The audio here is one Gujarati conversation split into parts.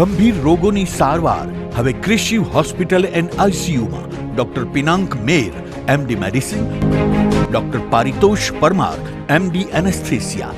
ગંભીર રોગોની સારવાર હવે ક્રિશિવ હોસ્પિટલ એન્ડ આઈસીયુમાં doctor Pinank Mer, MD medicine, doctor Paritosh Parmar, MD anaesthesia,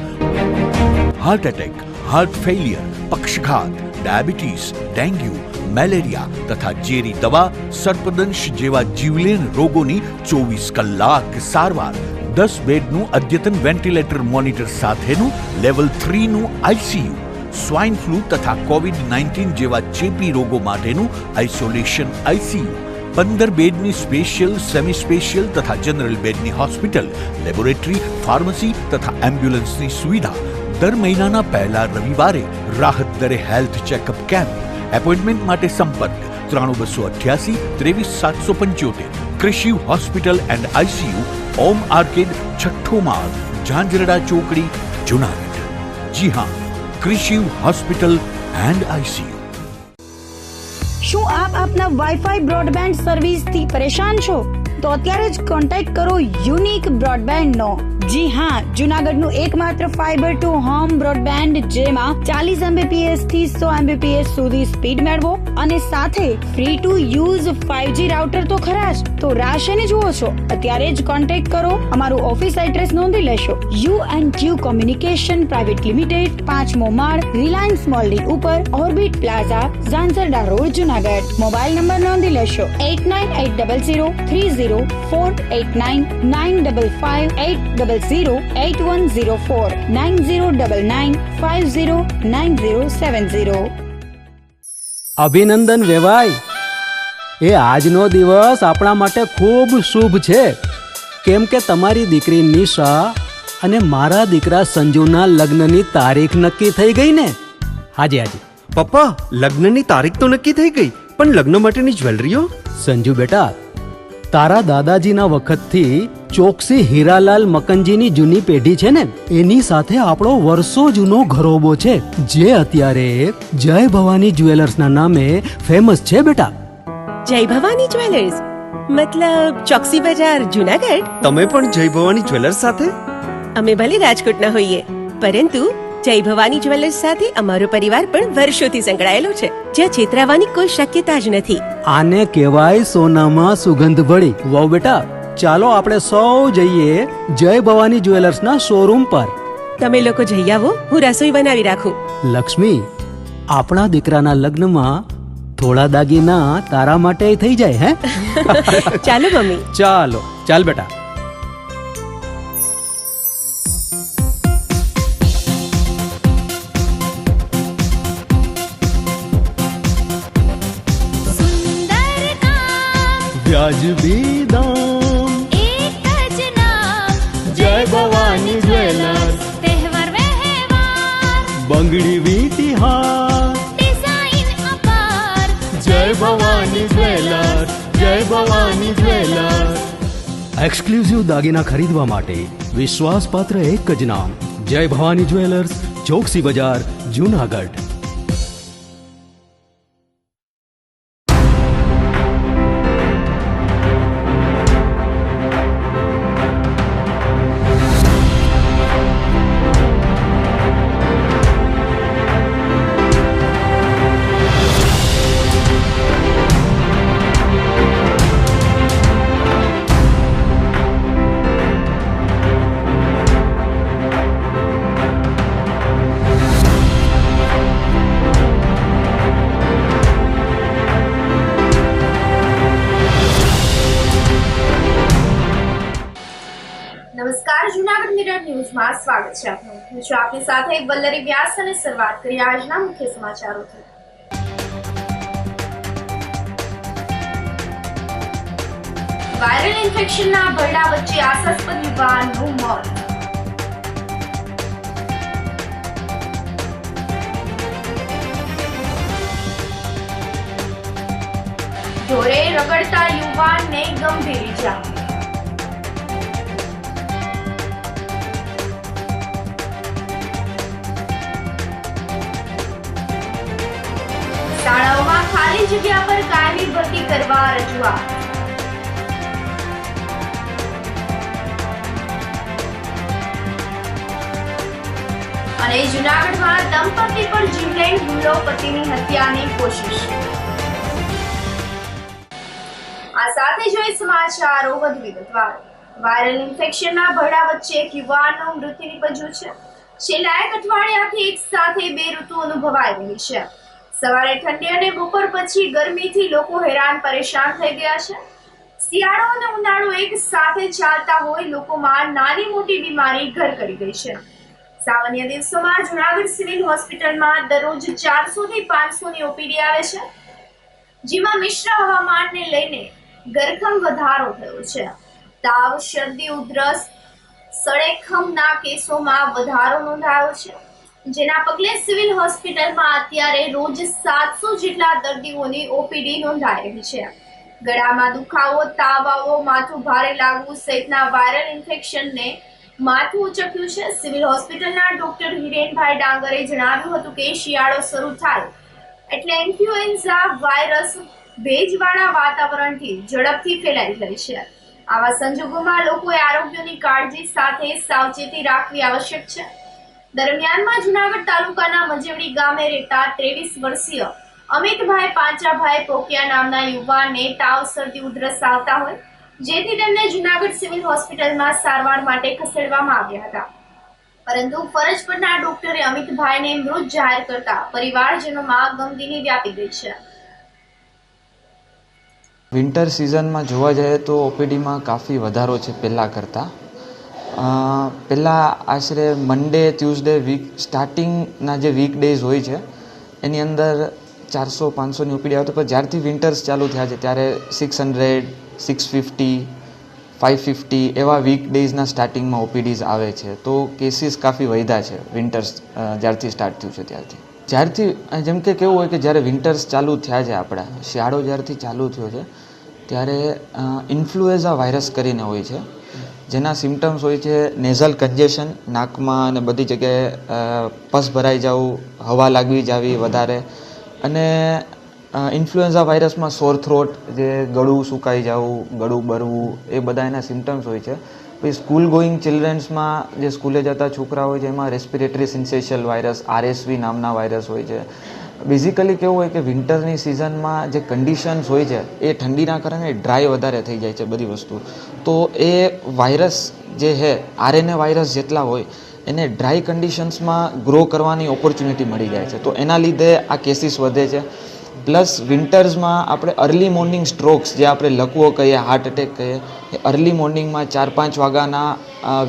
heart attack, heart failure, પક્ષઘાત, ડાયાબિટીસ, ડેન્ગ્યુ, મેલેરિયા તથા ઝેરી દવા, સર્પદંશ જેવા જીવલેણ રોગોની 24 કલાક સારવાર, 10 બેડનું અદ્યતન વેન્ટિલેટર મોનિટર સાથેનું લેવલ 3નું આઈસીયુ, સ્વાઇન ફ્લૂ તથા કોવિડ-19 જેવા ચેપી રોગો માટેનું આઇસોલેશન આઈસીયુ, 15 બેડની સ્પેશિયલ, સેમી સ્પેશિયલ તથા જનરલ બેડની હોસ્પિટલ, લેબોરેટરી, ફાર્મસી તથા એમ્બ્યુલન્સની સુવિધા, દર મહિનાના પહેલા રવિવારે રાહત દરે હેલ્થ ચેકઅપ કેમ્પ. એપોઇન્ટમેન્ટ માટે સંપર્ક 9288 23775. Krishiv hospital and ICU, Om arcade, છઠ્ઠો માળ, ઝાંઝરડા ચોકડી, જુનાગઢ. જી હા, ક્રિશિવ હોસ્પિટલ એન્ડ આઈસીયુ. શું આપ આપના વાઈફાઈ બ્રોડબેન્ડ સર્વિસ થી પરેશાન છો? તો અત્યારે જ કોન્ટેક્ટ કરો યુનિક બ્રોડબેન્ડ નો. જી હા, જુનાગઢનું એકમાત્ર ફાઈબર ટુ હોમ બ્રોડબેન્ડ, જેમાં 40 Mbps થી 100 Mbps સુધી સ્પીડ મેળવો અને સાથે free to use 5G router તો ખરા જ. તો રાહ શેની જુઓ છો? અત્યારે જ કોન્ટેક્ટ કરો. અમારું ઓફિસ એડ્રેસ નોંધી લેશો. U&Q કોમ્યુનિકેશન પ્રાઇવેટ લિમિટેડ, 5મો માળ, રિલાયન્સ મોલની ઉપર, orbit plaza, Zanzarda road, Junagadh. Mobile number નોંધી લેશો 8980030489 955 9099509070. અભિનંદન વેવાય. એ આજનો દિવસ આપણા માટે ખૂબ શુભ છે, કેમ કે તમારી દીકરી નિશા અને મારા દીકરા સંજુના લગ્નની તારીખ નક્કી થઈ ગઈ ને. હાજી. પપ્પા, લગ્નની તારીખ તો નક્કી થઈ ગઈ, પણ લગ્ન માટેની જ્વેલરીઓ? સંજુ બેટા, તારા દાદાજીના વખતથી ચોકસી હીરાલાલ મકનજીની જૂની પેઢી છે ને, એની સાથે આપણો વર્ષો જૂનો ઘરોબો છે, જે અત્યારે જય ભવાની જ્વેલર્સના નામે ફેમસ છે બેટા. જય ભવાની જ્વેલર્સ મતલબ ચોકસી બજાર, જુનાગઢ? તમે પણ જય ભવાની જ્વેલર્સ સાથે? અમે ભલે રાજકોટના હોઈએ, પરંતુ જય ભવાની જ્વેલર્સ સાથે અમારો પરિવાર પણ વર્ષોથી સંકળાયેલો છે, જ્યાં છેતરાવાની કોઈ શક્યતા જ નથી. આને કહેવાય સોનામાં સુગંધ ભળી. વાવ બેટા, ચાલો આપણે સૌ જઈએ જય ભવાની જ્વેલર્સના શોરૂમ પર. તમે લોકો જઈ આવો, હું રસોઈ બનાવી રાખું. લક્ષ્મી, આપણા દીકરાના લગ્નમાં થોડા દાગીના તારા માટે થઈ જાય. હે ચાલો મમ્મી. ચાલ બેટા. વ્યાજબી દામ, એક જ નામ, જય ભવાની જ્વેલર્સ. તહેવાર વ્યવહાર, બંગડી વીટી હાર, ડિઝાઇન અપાર, જય ભવાની જ્વેલર્સ, જય ભવાની જ્વેલર્સ. એક્સક્લુઝિવ દાગીના ખરીદવા માટે વિશ્વાસપાત્ર એક જ નામ, જય ભવાની જ્વેલર્સ, ચોકસી બજાર, જુનાગઢ. નમસ્કાર, જૂનાગઢ મિરર ન્યૂઝમાં સ્વાગત છે આપનું. હું છું આપની સાથે વલ્લરી વ્યાસ અને શરૂઆત કરીએ આજના મુખ્ય સમાચારોથી. વાયરલ ઇન્ફેક્શનના ભરડા વચ્ચે આશાસ્પદ યુવાનનું મોત. ઢોરે રગડતા યુવાનને ગંભીર ઈજા. શાળાઓમાં ખાલી જગ્યા પર કાયમી ભરતી કરવા રજૂઆત. અને જૂનાગઢમાં દંપતી પર જીવલેણ હુમલો, પતિની હત્યાની કોશિશ. આ સાથે જોઈએ સમાચારો વધુ વિગતવાર. વાયરલ ઇન્ફેક્શનના ભરડા વચ્ચે એક યુવાનનું મૃત્યુ નિપજ્યું છે. છેલ્લા એક અઠવાડિયાથી એક સાથે બે ઋતુ અનુભવાઈ રહી છે. સવારે ઠંડી અને બપોર પછી ગરમીથી લોકો હેરાન પરેશાન થઈ ગયા છે. શિયાળો અને ઉનાળો એક સાથે ચાલતા હોય લોકોમાં નાની મોટી બીમારી ઘર કરી ગઈ છે. સામાન્ય દિવસોમાં જૂનાગઢ સિવિલ હોસ્પિટલમાં દરરોજ 400 થી 500 ની ઓપીડી આવે છે, જેમાં મિશ્ર હવામાનને લઈને ગરખમ વધારો થયો છે. તાવ, શરદી, ઉધરસ, સળેખમના કેસોમાં વધારો નોંધાયો છે, જેના પગલે સિવિલ હોસ્પિટલમાં અત્યારે રોજ 700 જેટલા દર્દીઓની ઓપીડી નોંધાઈ રહી છે. ગળામાં દુખાવો, તાવ આવવો, માથું ભારે લાગવું સહિતના વાયરલ ઇન્ફેક્શનને માથું ઉચક્યું છે. સિવિલ હોસ્પિટલના ડોક્ટર હિરેનભાઈ ડાંગરે જણાવ્યું હતું કે શિયાળો શરૂ થાય એટલે ઇન્ફ્લુએન્ઝા વાયરસ ભેજવાળા વાતાવરણથી ઝડપથી ફેલાઈ જાય છે. આવા સંજોગોમાં લોકોએ આરોગ્યની કાળજી સાથે સાવચેતી રાખવી આવશ્યક છે. દરમિયાનમાં જૂનાગઢ તાલુકાના મજેવડી ગામે રહેતા 23 વર્ષીય અમિતભાઈ પાંચાભાઈ પોકિયા નામના યુવાનને તાવ, શરદી, ઉધરસ આવતા હોય, જેથી તેમને જૂનાગઢ સિવિલ હોસ્પિટલમાં સારવાર માટે ખસેડવામાં આવ્યા હતા. પરંતુ ફરજ પરના ડોક્ટરે અમિતભાઈને મૃત જાહેર કરતા પરિવારજનોમાં ગમગીની વ્યાપી ગઈ છે. વિન્ટર સિઝનમાં જોવા જઈએ તો ઓપીડીમાં કાફી વધારો છે પહેલાં કરતાં. પહેલાં આશરે મંડે, ટ્યુઝડે સ્ટાર્ટિંગના જે વીક ડેઝ હોય છે એની અંદર 400-500ની ઓપીડી આવતી, પણ જ્યારથી વિન્ટર્સ ચાલુ થયા છે ત્યારે 600, 650, 550 એવા વીક ડેઝના સ્ટાર્ટિંગમાં ઓપીડીઝ આવે છે. તો કેસીસ કાફી વધ્યા છે વિન્ટર્સ જ્યારથી સ્ટાર્ટ થયું છે જ્યારથી જેમ કે કેવું હોય કે જ્યારે વિન્ટર્સ ચાલુ થયા છે, આપણા શિયાળો જ્યારથી ચાલુ થયો છે ત્યારે ઇન્ફ્લુએન્ઝા વાયરસ કરીને હોય છે, જેના સિમ્ટમ્સ હોય છે નેઝલ કન્જેશન, નાકમાં અને બધી જગ્યાએ પસ ભરાઈ જવું, હવા લાગવી જાવી વધારે, અને ઇન્ફ્લુએન્ઝા વાયરસમાં સોર થ્રોટ, જે ગળું સુકાઈ જવું, ગળું બરવું, એ બધા એના સિમ્ટમ્સ હોય છે. પછી સ્કૂલ ગોઈંગ ચિલ્ડ્રન્સમાં જે સ્કૂલે જતા છોકરા હોય છે એમાં રેસ્પિરેટરી સિન્સેશિયલ વાયરસ, RSV નામના વાયરસ હોય છે. બેઝિકલી કેવું હોય કે વિન્ટરની સિઝનમાં જે કન્ડિશન્સ હોય છે એ ઠંડીના કારણે ડ્રાય વધારે થઈ જાય છે બધી વસ્તુ. તો એ વાયરસ જે છે RNA વાયરસ જેટલા હોય એને ડ્રાય કન્ડિશન્સમાં ગ્રો કરવાની ઓપોર્ચ્યુનિટી મળી જાય છે. તો એના લીધે આ કેસીસ વધે છે. પ્લસ વિન્ટર્સમાં આપણે અર્લી મોર્નિંગ સ્ટ્રોક્સ, જે આપણે લકવો કહીએ, હાર્ટ એટેક કહીએ, એ અર્લી મોર્નિંગમાં 4-5 વાગ્યાના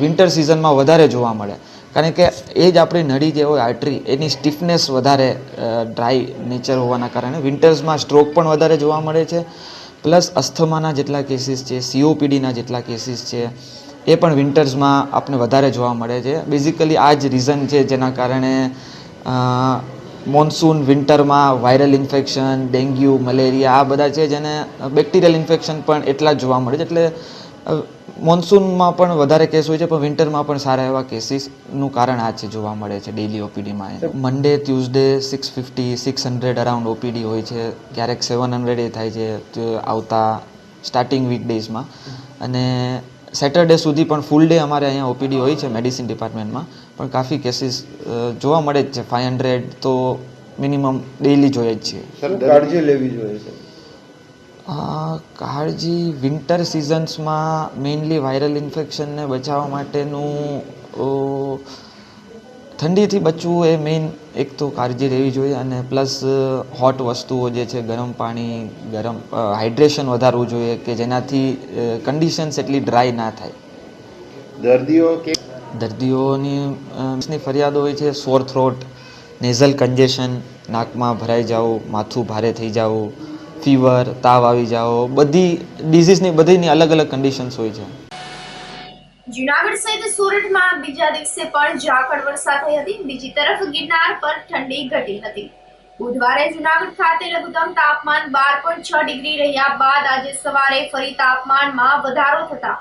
વિન્ટર સિઝનમાં વધારે જોવા મળે, કારણ કે એ જ આપણી નળી જે હોય આર્ટરી, એની સ્ટીફનેસ વધારે ડ્રાય નેચર હોવાના કારણે વિન્ટર્સમાં સ્ટ્રોક પણ વધારે જોવા મળે છે. પ્લસ અસ્થમાના જેટલા કેસીસ છે, COPDના જેટલા કેસીસ છે એ પણ વિન્ટર્સમાં આપણે વધારે જોવા મળે છે. બેઝિકલી આ જ રીઝન છે જેના કારણે મોન્સૂન વિન્ટરમાં વાયરલ ઇન્ફેક્શન, ડેન્ગ્યુ, મલેરિયા આ બધા છે, જેને બેક્ટેરિયલ ઇન્ફેક્શન પણ એટલા જ જોવા મળે છે. એટલે મોન્સૂનમાં પણ વધારે કેસ હોય છે, પણ વિન્ટરમાં પણ સારા એવા કેસીસનું કારણ આ છે જોવા મળે છે ડેઇલી ઓપીડીમાં. મંડે, ટ્યુઝડે 650, 600 અરાઉન્ડ ઓપીડી હોય છે, ક્યારેક 700 એ થાય છે આવતા સ્ટાર્ટિંગ વીક ડેઝમાં. અને સેટરડે સુધી પણ ફૂલ ડે અમારે અહીંયા ઓપીડી હોય છે મેડિસિન ડિપાર્ટમેન્ટમાં, પણ કાફી કેસીસ જોવા મળે જ છે. 500 તો મિનિમમ ડેઇલી જોઈએ જ છીએ. કાળજી લેવી જોઈએ છે. કાળજી વિન્ટર સિઝન્સમાં મેઇનલી વાયરલ ઇન્ફેક્શનને બચાવવા માટેનું ઠંડીથી બચવું એ મેઇન એક તો કાળજી લેવી જોઈએ. અને પ્લસ હોટ વસ્તુઓ જે છે, ગરમ પાણી, ગરમ હાઇડ્રેશન વધારવું જોઈએ કે જેનાથી કન્ડિશન્સ એટલી ડ્રાય ના થાય. દર્દીઓની ફરિયાદો હોય છે સોર થ્રોટ, નેઝલ કન્જેશન, નાકમાં ભરાઈ જવું, માથું ભારે થઈ જવું, ફીવર, તાવ આવી જાવ, બધી ડિઝીઝની બધીની અલગ અલગ કન્ડિશન્સ હોય છે. જૂનાગઢ સહિત સુરતમાં બીજા દિવસે પણ ઝાકળ વર્ષા થઈ હતી. બીજી તરફ ગિરનાર પર ઠંડી ઘટી હતી. બુધવારે જૂનાગઢ ખાતે લઘુત્તમ તાપમાન 12.6 ડિગ્રી રહ્યા બાદ આજે સવારે ફરી તાપમાનમાં વધારો થતા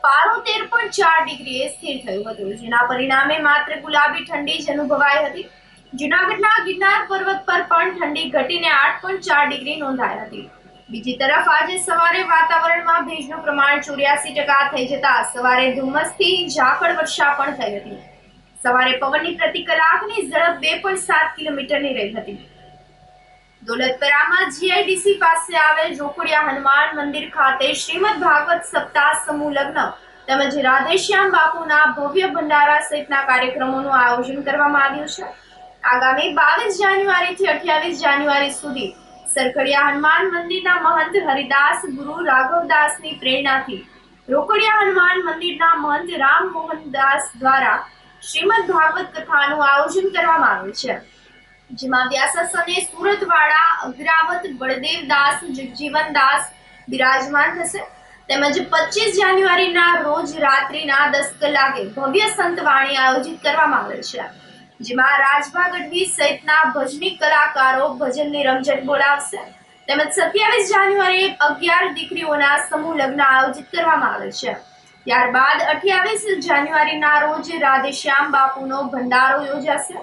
પારો 13.4 ડિગ્રીએ સ્થિર થયું હતું, જેના પરિણામે માત્ર ગુલાબી ઠંડી જ અનુભવાઈ હતી. જૂનાગઢના ગિરનાર પર્વત પર પણ ઠંડી ઘટીને 8.4 ડિગ્રી નોંધાઈ હતી. બીજી તરફ આજે સવારે વાતાવરણમાં ભેજનું પ્રમાણ 84% થઈ જતા સવારે ધુમ્મસથી ઝાકળ વર્ષા પણ થઈ હતી. સવારે પવનની પ્રતિ કલાકની ઝડપ 2.7 કિલોમીટરની રહી હતી. દોલતપરામાં જીઆઈડીસી પાસે આવેલ રોકડિયા હનુમાન મંદિર ખાતે શ્રીમદ ભાગવત સપ્તાહ સમૂહ લગ્ન તેમજ રાધેશ્યામ બાપુના ભવ્ય ભંડારા સહિતના કાર્યક્રમોનું આયોજન કરવામાં આવ્યું છે. આગામી 22 જાન્યુઆરીથી 28 જાન્યુઆરી સુધી સરખડિયા હનુમાન મંદિરના મહંત હરિદાસ ગુરુ રાઘવદાસની પ્રેરણાથી રોકડિયા હનુમાન મંદિરના મહંત રામમોહનદાસ દ્વારા શ્રીમદ ભાગવત કથાનું આયોજન કરવામાં આવ્યું છે, જેમાં વ્યાસાસને સુરતવાળા અગ્રાવત બળદેવદાસ જગજીવનદાસ બિરાજમાન થશે. તેમજ 25 જાન્યુઆરીના રોજ રાત્રિના 10 કલાકે ભવ્ય સંતવાણી આયોજિત કરવામાં આવેલ છે, જેમાં રાજભા ગઢવી સહિતના ભજની કલાકારો ભજનની રમઝટ બોલાવશે. તેમજ 27 જાન્યુઆરીએ 11 દીકરીઓના સમૂહ લગ્ન આયોજિત કરવામાં આવેલ છે. ત્યારબાદ 28 જાન્યુઆરીના રોજ રાધેશ્યામ બાપુનો ભંડારો યોજાશે.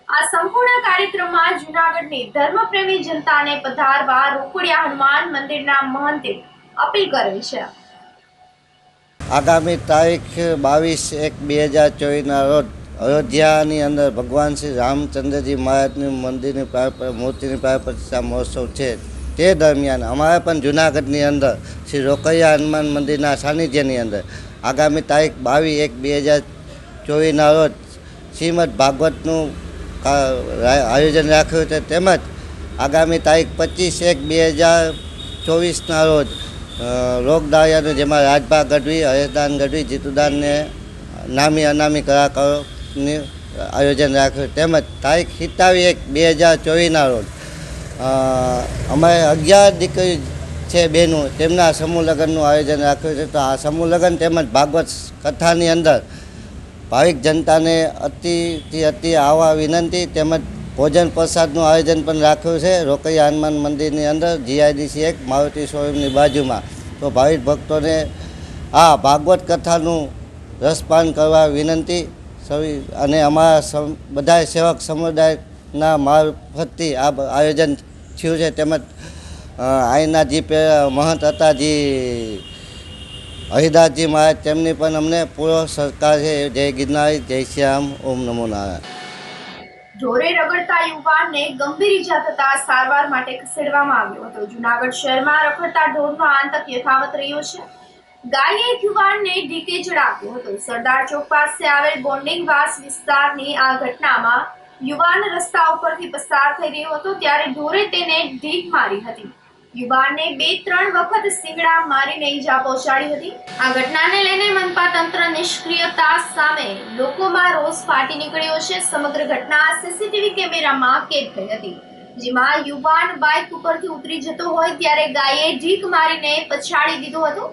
આ સંપૂર્ણ કાર્યક્રમમાં જૂનાગઢની ધર્મપ્રેમી જનતાને પધારવા રોકડિયા હનુમાન મંદિરના મહંતે અપીલ કરેલ છે. આગામી તારીખ 22/1/2024ના રોજ અયોધ્યાની અંદર ભગવાન શ્રી રામચંદ્રજી મહારાજની મંદિરની મૂર્તિની પ્રાણ પ્રતિષ્ઠા મહોત્સવ છે. તે દરમિયાન અમારે પણ જૂનાગઢની અંદર શ્રી રોકડિયા હનુમાન મંદિરના સાનિધ્યની અંદર આગામી તારીખ 22/1/2024ના રોજ શ્રીમદ ભાગવતનું આયોજન રાખ્યું છે. તેમજ આગામી તારીખ 25/1/2024ના રોજ લોકડાયરાનું જેમાં રાજભા ગઢવી, હરેશદાન ગઢવી, જીતુદાનને નામી અનામી કલાકારોનું આયોજન રાખ્યું. તેમજ તારીખ 27/1/2024ના રોજ અમે 11 દીકરી છે બહેનો તેમના સમૂહ લગ્નનું આયોજન રાખ્યું છે. તો આ સમૂહ લગ્ન તેમજ ભાગવત કથાની અંદર ભાવિક જનતાને અતિથી અતિ આવવા વિનંતી. તેમજ ભોજન પ્રસાદનું આયોજન પણ રાખ્યું છે રોકડિયા હનુમાન મંદિરની અંદર જીઆઈડીસી 1 મારુતિ શોરૂમની બાજુમાં. તો ભાવિક ભક્તોને આ ભાગવત કથાનું રસપાન કરવા વિનંતી. અને અમારા બધા સેવક સમુદાયના મારફતથી આ આયોજન થયું છે. તેમજ અહીંના જે મહંત હતા જે હરિદાસજી મહારાજ તેમની પણ અમને પૂરો સહકાર છે. જય ગિરનારી, જય શ્યામ, ઓમ નમો નારાયણ. ઢોરે રગડતા યુવાનને ગંભીર ઈજા થતા સારવાર માટે ખસેડવામાં આવ્યો હતો. જૂનાગઢ શહેરમાં રખડતા ઢોરનો આતંક યથાવત રહ્યો છે. ગાયે એક યુવાનને ઢીકે ચડાવ્યો હતો. સરદાર ચોક પાસે આવેલ બોન્ડિંગવાસ વિસ્તારની આ ઘટનામાં યુવાન રસ્તા ઉપરથી પસાર થઈ રહ્યો હતો, ત્યારે ઢોરે તેને ઢીક મારી હતી. યુવાનને 2-3 વખત સિંગડા મારીને ઈજા પહોંચાડી હતી. આ ઘટનાને લઈને મનપા તંત્ર નિષ્ક્રિયતા સામે લોકોમાં રોષ ફાટી નીકળ્યો છે. સમગ્ર ઘટના સીસીટીવી કેમેરામાં કેદ થઈ હતી, જેમાં યુવાન બાઇક ઉપરથી ઉતરી જતો હોય ત્યારે ગાયે ઢીક મારીને પછાડી દીધો હતો.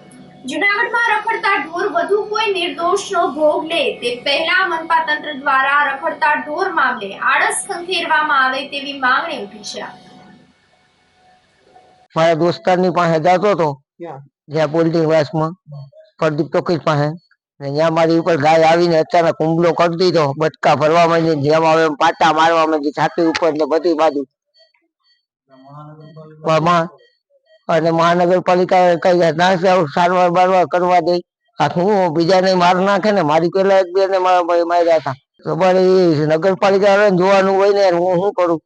જૂનાગઢમાં રખડતા ઢોર વધુ કોઈ નિર્દોષનો ભોગ લે તે પહેલા મનપા તંત્ર દ્વારા રખડતા ઢોર મામલે આળસ ખંખેરવામાં આવે તેવી માંગણી ઉઠી છે. મારા દોસ્તારની પાસે જતો હતો જ્યાં બોલ્ડિંગ વાસમાં પ્રદીપ ટોકીજ પાસે, ત્યાં મારી ઉપર ગાય આવીને અચાનક હુમલો કરી દીધો. બટકા ભરવા માંડી, જેમ આવે એમ પાટા મારવા માંડી, છાતી ઉપર ને બધી બાજુ. અને મહાનગરપાલિકા કઈ ના સારવાર બારવાર કરવા દે. હું બીજાને માર નાખે ને, મારી પેલા 1-2 ને માર્યા હતા. તમારે નગરપાલિકા જોવાનું હોય ને, હું શું કરું?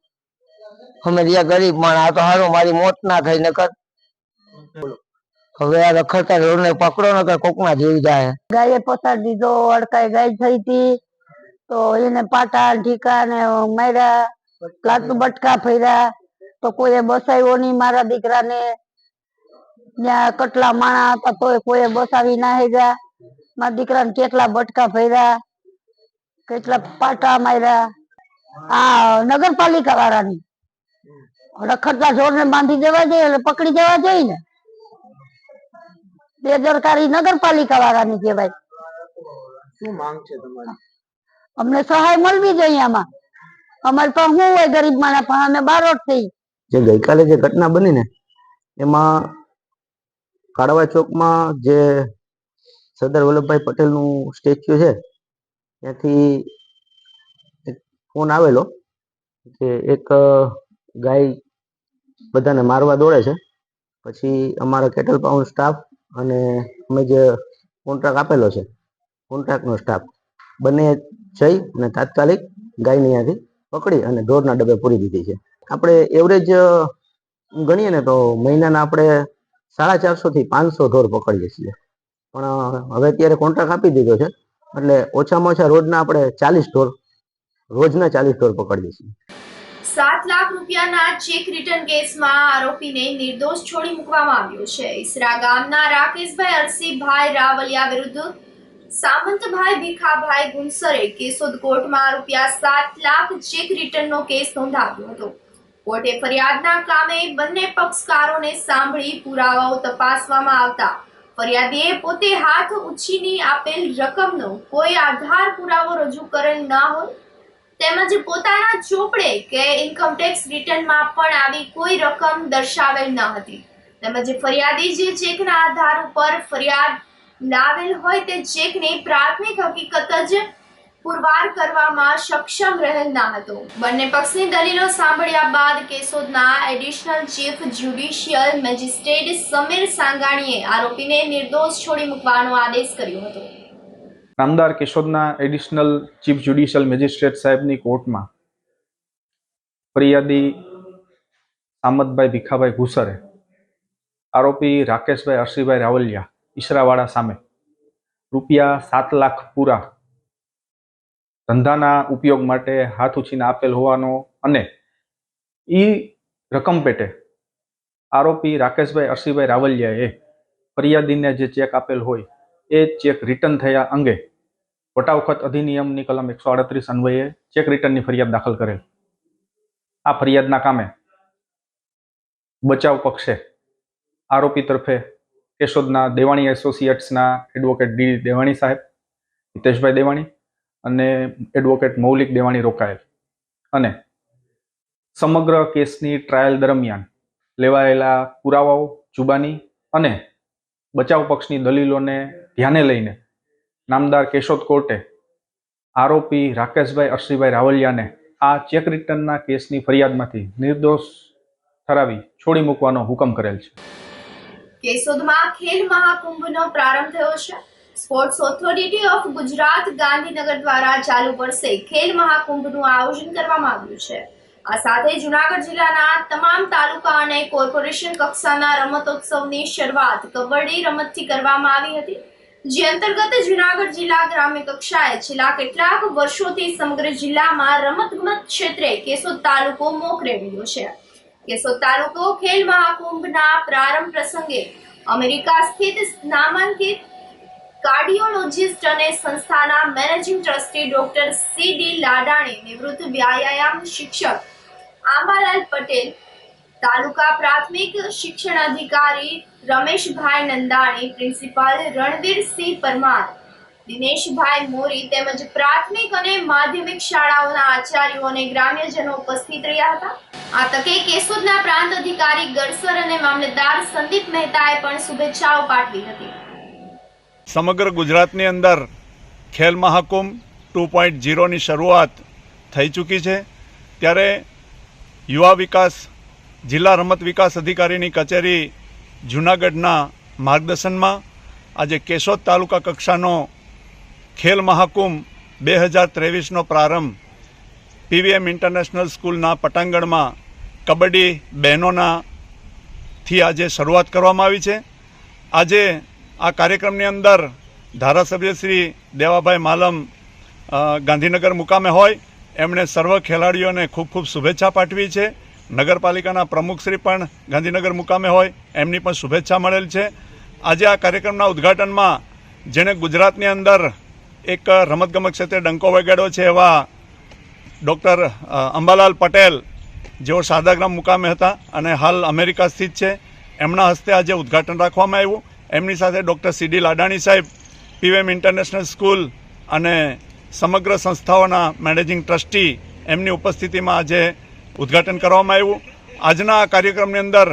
અમે જ્યાં ગરીબ માણસ, આ તો સારું મારી મોત ના થઈ નકર. હવે આ રખડતા ઢોરને પકડો નકર કોકના જીવ જાય. ગાયે પસાડી દીધો, અડકાઈ ગાય થઈ હતી તો એને પાટા ઢીકા ને માર્યા, લાતું બટકા ફર્યા તો કોઈએ બસાવ્યો નહીં મારા દીકરાને. ત્યાં કેટલા માણા હતા તોય કોઈએ બસાવી ના હેર્યા. મારા દીકરાને કેટલા બટકા ફર્યા, કેટલા પાટા માર્યા. આ નગરપાલિકા વાળાની રખડતા ઢોર ને બાંધી દેવા જોઈએ, એટલે પકડી જવા જોઈએ ને. બેદરકારી નગરપાલિકા વાળાની કહેવાય. શું માંગ છે તમારી? અમને સહાય મળવી જોઈએ. આમાં અમારે પણ શું હોય ગરીબ માણસ, પણ અમે બારોટ થઈ. જે ગઈકાલે જે ઘટના બની ને એમાં કાળવા ચોકમાં જે સરદાર વલ્લભભાઈ પટેલનું સ્ટેચ્યુ છે ત્યાંથી એક ફોન આવેલો કે એક ગાય બધાને મારવા દોડે છે. પછી અમારા કેટલ પાઉન્ડ સ્ટાફ અને અમે જે કોન્ટ્રાક્ટ આપેલો છે, કોન્ટ્રાક્ટનો સ્ટાફ બંને જઈ અને તાત્કાલિક ગાયને ત્યાંથી પકડી અને ઢોરના ડબ્બે પૂરી દીધી છે. આપણે એવરેજ ગણીએ ને તો મહિનાના આપણે 450 થી 500 ઢોર પકડીએ છીએ, પણ હવે અત્યારે કોન્ટ્રાક્ટ આપી દીધો છે એટલે ઓછામાં ઓછા રોજના 40 ઢોર પકડીએ છીએ. 7 લાખ રૂપિયાના ચેક રિટર્ન કેસમાં આરોપીને નિર્દોષ છોડી મૂકવામાં આવ્યો છે. ઈસરા ગામના રાકેશભાઈ અરસીભાઈ રાવલિયા વિરુદ્ધ સામંતભાઈ ભીખાભાઈ ગુંસરે કેશોદ કોર્ટમાં ₹7 લાખ ચેક રિટર્નનો કેસ નોંધાવ્યો હતો. કોર્ટે ફરિયાદના કામે બંને પક્ષકારોને સાંભળી પુરાવાઓ તપાસવામાં આવતા ફરિયાદીએ પોતે હાથ ઉછીની આપેલ રકમનો કોઈ આધાર પુરાવો રજૂ કરેલ ન હોય તેમજ પોતાના ચોપડે કે ઇન્કમટેક્સ રિટર્નમાં પણ આવી કોઈ રકમ દર્શાવેલ ન હતી તેમજ ફરિયાદી જે ચેકના આધાર ઉપર ફરિયાદ લાવેલ હોય તે ચેકની પ્રાથમિક હકીકત જ પુરવાર કરવામાં સક્ષમ રહેલ ન હતો. બંને પક્ષની દલીલો સાંભળ્યા બાદ કેશોદના additional chief judicial magistrate Sameer સાંગાણીએ આરોપીને નિર્દોષ છોડી મૂકવાનો આદેશ કર્યો હતો. નામદાર કેશોદના એડિશનલ ચીફ જ્યુડિશિયલ મેજિસ્ટ્રેટ સાહેબની કોર્ટમાં ફરિયાદી સામતભાઈ ભીખાભાઈ ગુસરે આરોપી રાકેશભાઈ અરસીભાઈ રાવલિયા ઈસરાવાડા સામે ₹7 લાખ પૂરા ધંધાના ઉપયોગ માટે હાથ ઉછીને આપેલ હોવાનો અને એ રકમ પેટે આરોપી રાકેશભાઈ અરસીભાઈ રાવલિયાએ ફરિયાદીને જે ચેક આપેલ હોય એ ચેક રિટર્ન થયા અંગે વટાવખત અધિનિયમની કલમ 138 અન્વયે ચેક રિટર્નની ફરિયાદ દાખલ કરેલ. આ ફરિયાદના કામે બચાવ પક્ષે આરોપી તરફે કેશોદના દેવાણી એસોસિએટ્સના એડવોકેટ ડી દેવાણી સાહેબ, હિતેશભાઈ દેવાણી અને એડવોકેટ મૌલિક દેવાણી રોકાયેલ અને સમગ્ર કેસની ટ્રાયલ દરમિયાન લેવાયેલા પુરાવાઓ, જુબાની અને બચાવ પક્ષની દલીલોને ધ્યાને લઈને નામદાર કેશોદ કોર્ટે આરોપી રાકેશભાઈ અરસીભાઈ રાવલિયાને આ ચેક રિટર્નના કેસની ફરિયાદમાંથી નિર્દોષ ઠરાવી છોડી મૂકવાનો હુકમ કરેલ છે. કેશોદમાં ખેલ મહાકુંભનો પ્રારંભ થયો છે. Sports authority of Gujarat Gandhinagar દ્વારા ચાલુ વર્ષે ખેલ મહાકુંભનું આયોજન કરવામાં આવ્યું છે. આ સાથે જૂનાગઢ જિલ્લાના તમામ તાલુકા અને કોર્પોરેશન કક્ષાના રમતોત્સવની શરૂઆત કબડ્ડી રમતથી કરવામાં આવી હતી, જે અંતર્ગત જૂનાગઢ જિલ્લા ગ્રામ્ય કક્ષાએ છેલ્લા કેટલાક વર્ષોથી સમગ્ર જિલ્લામાં રમતગમત ક્ષેત્રે કેશોદ તાલુકો મોખરે રહ્યો છે. કેશોદ તાલુકો ખેલ મહાકુંભના પ્રારંભ પ્રસંગે અમેરિકા સ્થિત નામાંકિત કાર્ડિયોલોજિસ્ટ અને સંસ્થાના મેનેજિંગ ટ્રસ્ટી ડોક્ટર સી.ડી. લાડાણી, નિવૃત્ત વ્યાયામ શિક્ષક આંબાલાલ પટેલ, તાલુકા પ્રાથમિક શિક્ષણ અધિકારી રમેશભાઈ નંદાણી, પ્રિન્સિપાલ રણવીરસિંહ પરમાર, દિનેશભાઈ મોરી તેમજ પ્રાથમિક અને માધ્યમિક શાળાઓના આચાર્યો અને ગ્રામ્યજનો ઉપસ્થિત રહ્યા હતા. આ તકે કેશોદના પ્રાંત અધિકારી ગડસર અને મામલતદાર સંદીપ મહેતાએ પણ શુભેચ્છાઓ પાઠવી હતી. સમગ્ર ગુજરાતની અંદર ખેલ મહાકુંભ 2.0ની શરૂઆત થઈ ચૂકી છે, ત્યારે યુવા વિકાસ જિલ્લા રમત વિકાસ અધિકારીની કચેરી જૂનાગઢના માર્ગદર્શનમાં આજે કેશોદ તાલુકા કક્ષાનો ખેલ મહાકુંભ 2023નો પ્રારંભ પીવીએમ ઇન્ટરનેશનલ સ્કૂલના પટાંગણમાં કબડ્ડી બહેનોનાથી આજે શરૂઆત કરવામાં આવી છે. આજે આ કાર્યક્રમની અંદર ધારાસભ્ય શ્રી દેવાભાઈ માલમ ગાંધીનગર મુકામે હોય, એમણે સર્વ ખેલાડીઓને ખૂબ ખૂબ શુભેચ્છા પાઠવી છે. નગરપાલિકાના પ્રમુખશ્રી પણ ગાંધીનગર મુકામે હોય, એમની પણ શુભેચ્છા મળેલ છે. આજે આ કાર્યક્રમના ઉદ્ઘાટનમાં જેણે ગુજરાતની અંદર એક રમતગમત ક્ષેત્રે ડંકો વગાડ્યો છે એવા ડૉક્ટર અંબાલાલ પટેલ, જેઓ શારદાગ્રામ મુકામે હતા અને હાલ અમેરિકા સ્થિત છે, એમના હસ્તે આજે ઉદ્ઘાટન રાખવામાં આવ્યું. એમની સાથે ડૉક્ટર સી.ડી. લાડાણી સાહેબ, પીવીએમ ઇન્ટરનેશનલ સ્કૂલ અને સમગ્ર સંસ્થાઓના મેનેજિંગ ટ્રસ્ટી, એમની ઉપસ્થિતિમાં આજે ઉદ્ઘાટન કરવામાં આવ્યું. આજના આ કાર્યક્રમની અંદર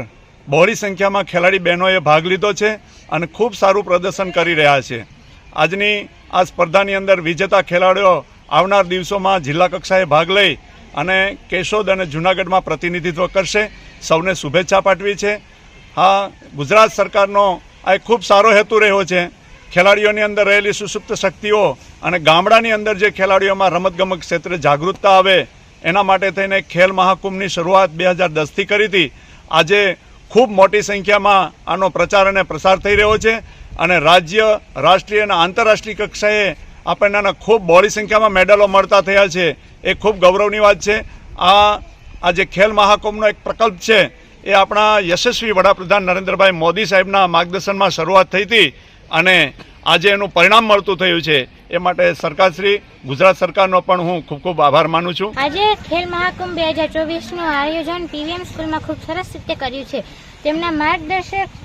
બહોળી સંખ્યામાં ખેલાડી બહેનોએ ભાગ લીધો છે અને ખૂબ સારું પ્રદર્શન કરી રહ્યા છે. આજની આ સ્પર્ધાની અંદર વિજેતા ખેલાડીઓ આવનાર દિવસોમાં જિલ્લા કક્ષાએ ભાગ લઈ અને કેશોદ અને જૂનાગઢમાં પ્રતિનિધિત્વ કરશે. સૌને શુભેચ્છા પાઠવી છે. હા, ગુજરાત સરકારનો આ એક ખૂબ સારો હેતુ રહ્યો છે ખેલાડીઓની અંદર રહેલી સુસુપ્ત શક્તિઓ અને ગામડાની અંદર જે ખેલાડીઓમાં રમતગમત ક્ષેત્રે જાગૃતતા આવે એના માટે થઈને ખેલ મહાકુંભની શરૂઆત 2010થી કરી હતી. આજે ખૂબ મોટી સંખ્યામાં આનો પ્રચાર અને પ્રસાર થઈ રહ્યો છે અને રાજ્ય, રાષ્ટ્રીય અને આંતરરાષ્ટ્રીય કક્ષાએ આપણને ખૂબ બહોળી સંખ્યામાં મેડલો મળતા થયા છે. એ ખૂબ ગૌરવની વાત છે. આ જે ખેલ મહાકુંભનો એક પ્રકલ્પ છે એ આપણા યશસ્વી વડાપ્રધાન નરેન્દ્રભાઈ મોદી સાહેબના માર્ગદર્શનમાં શરૂઆત થઈ હતી અને આજે એનું પરિણામ મળતું થયું છે. એ માટે સરકારશ્રી, ગુજરાત સરકારનો પણ હું ખૂબ ખૂબ આભાર માનું છું. આજે ખેલ મહાકુંભ 2024નું આયોજન પીવીએમ સ્કૂલમાં ખૂબ સરસ રીતે કર્યું છે. તેમના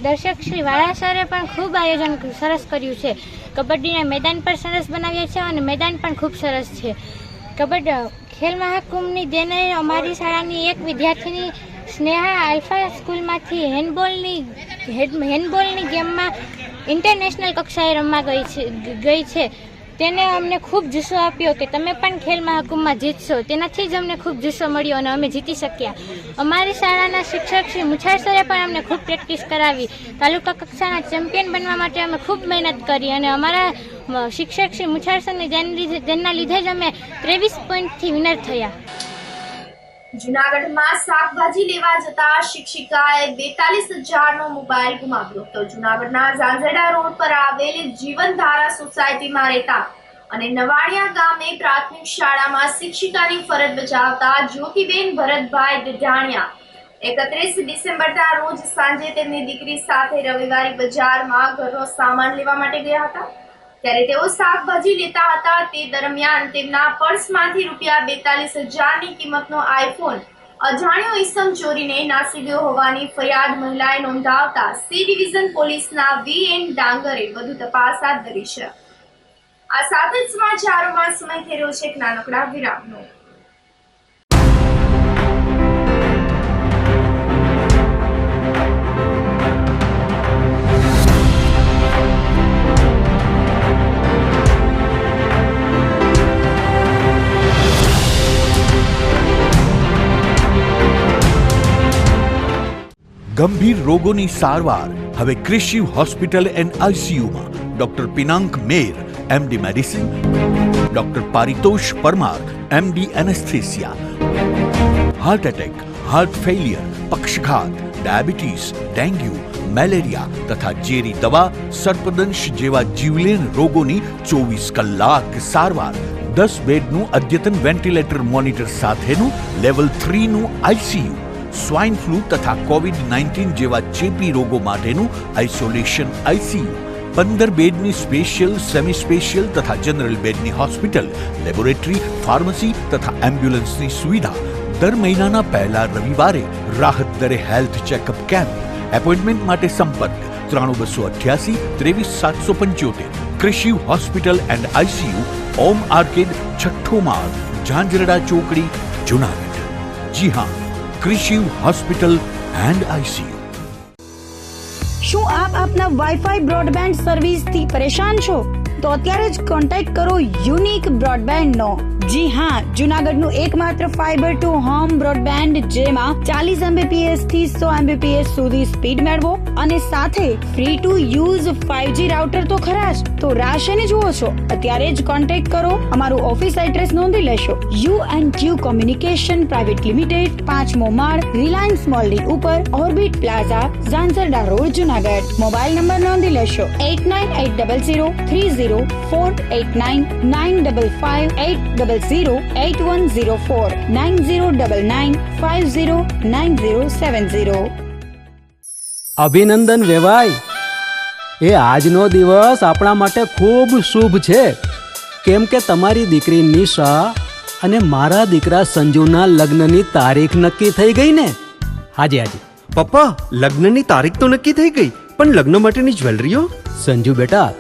દર્શક શ્રી વાળા સરે પણ ખૂબ આયોજન સરસ કર્યું છે. કબડ્ડીના મેદાન પણ સરસ બનાવ્યા છે અને મેદાન પણ ખૂબ સરસ છે. ખેલ મહાકુંભની દેને અમારી શાળાની એક વિદ્યાર્થીની સ્નેહા આલ્ફા સ્કૂલમાંથી હેન્ડબોલની ગેમમાં ઇન્ટરનેશનલ કક્ષાએ રમવા ગઈ છે. તેને અમને ખૂબ જુસ્સો આપ્યો કે તમે પણ ખેલ મહાકુંભમાં જીતશો. તેનાથી જ અમને ખૂબ જુસ્સો મળ્યો અને અમે જીતી શક્યા. અમારી શાળાના શિક્ષક શ્રી મુછાર સરે પણ અમને ખૂબ પ્રેક્ટિસ કરાવી. તાલુકા કક્ષાના ચેમ્પિયન બનવા માટે અમે ખૂબ મહેનત કરી અને અમારા શિક્ષક શ્રી મુછાર સરની દેનના લીધે જ અમે 23 પોઈન્ટથી વિનર થયા. જૂનાગઢમાં શાકભાજી લેવા જતા શિક્ષિકાએ 42,000નો મોબાઈલ ગુમાવ્યો હતો. જૂનાગઢના ઝાંઝરડા રોડ પર આવેલ જીવનધારા સોસાયટીમાં રહેતા અને નવાણિયા ગામે પ્રાથમિક શાળામાં શિક્ષિકાની ફરજ બજાવતા જ્યોતિબેન ભરતભાઈ ડઢાણિયા 31 ડિસેમ્બરના રોજ સાંજે તેમની દીકરી સાથે રવિવારે બજારમાં ઘરનો સામાન લેવા માટે ગયા હતા. ત્યારે તેઓ શાકભાજી લેતા હતા. તે દરમિયાન તેમના પર્સમાંથી ₹42,000ની કિંમતનો આઈફોન અજાણ્યો ઈસમ ચોરીને નાસી ગયો હોવાની ફરિયાદ મહિલાએ નોંધાવતા સી ડિવિઝન પોલીસના VN ડાંગરે વધુ તપાસ હાથ ધરી છે. આ સાથે જ સમાચારોમાં સમય થઈ રહ્યો છે એક નાનકડા વિરામનો. ગંભીર રોગોની સારવાર હવે કૃષિ હોસ્પિટલ એન્ડ આઈસીયુમાં doctor Pinank Mer MD medicine, doctor Paritosh Parmar MD anaesthesia, heart attack, heart failure, પક્ષઘાત, ડાયાબિટીસ, ડેન્ગ્યુ, મેલેરિયા તથા ઝેરી દવા, સર્પદંશ જેવા જીવલેણ રોગોની 24 કલાક સારવાર. 10 બેડનું અદ્યતન વેન્ટિલેટર મોનિટર સાથેનું લેવલ 3નું આઈસીયુ, સ્વાઇન ફ્લૂ તથા COVID-19 જેવા ચેપી રોગો માટેનું આઇસોલેશન આઈસીયુ, 15 બેડની સ્પેશિયલ, સેમી સ્પેશિયલ તથા જનરલ બેડની હોસ્પિટલ, લેબોરેટરી, ફાર્મસી તથા એમ્બ્યુલન્સની સુવિધા. દર મહિનાના પહેલા રવિવારે રાહત દરે હેલ્થ ચેકઅપ કેમ્પ. એપોઇન્ટમેન્ટ માટે સંપર્ક 9288 23775. કૃષિ hospital and ICU, Om arcade, છઠ્ઠો માળ, ઝાંઝરડા ચોકડી, જૂનાગઢ. જી હા, કૃષિ હોસ્પિટલ એન્ડ આઈસીયુ. શું આપ આપના વાઈફાઈ બ્રોડબેન્ડ સર્વિસથી પરેશાન છો? તો અત્યારે જ કોન્ટેક્ટ કરો યુનિક બ્રોડબેન્ડનો. જી હા, જૂનાગઢનું એકમાત્ર ફાઈબર ટુ હોમ બ્રોડબેન્ડ જેમાં 40 Mbps થી 100 Mbps સુધી સ્પીડ મેળવો અને સાથે free to use 5G router તો ખરા જ. તો રાહ શેની જુઓ છો? અત્યારે જ કોન્ટેક્ટ કરો. અમારું ઓફિસ એડ્રેસ નોંધી લેશો. U&Q કોમ્યુનિકેશન પ્રાઇવેટ લિમિટેડ, 5મો માળ, રિલાયન્સ મોલની ઉપર, orbit plaza, Zanzarda road, Junagadh. Mobile number નોંધી લેશો 898003048955808104 9099509070. અભિનંદન વેવાય. એ આજનો દિવસ આપણા માટે ખૂબ શુભ છે, કેમ કે તમારી દીકરી નિશા અને મારા દીકરા સંજુના લગ્નની તારીખ નક્કી થઈ ગઈ ને. હાજી હાજી પપ્પા, લગ્નની તારીખ તો નક્કી થઈ ગઈ, પણ લગ્ન માટેની જ્વેલરીઓ? સંજુ બેટા,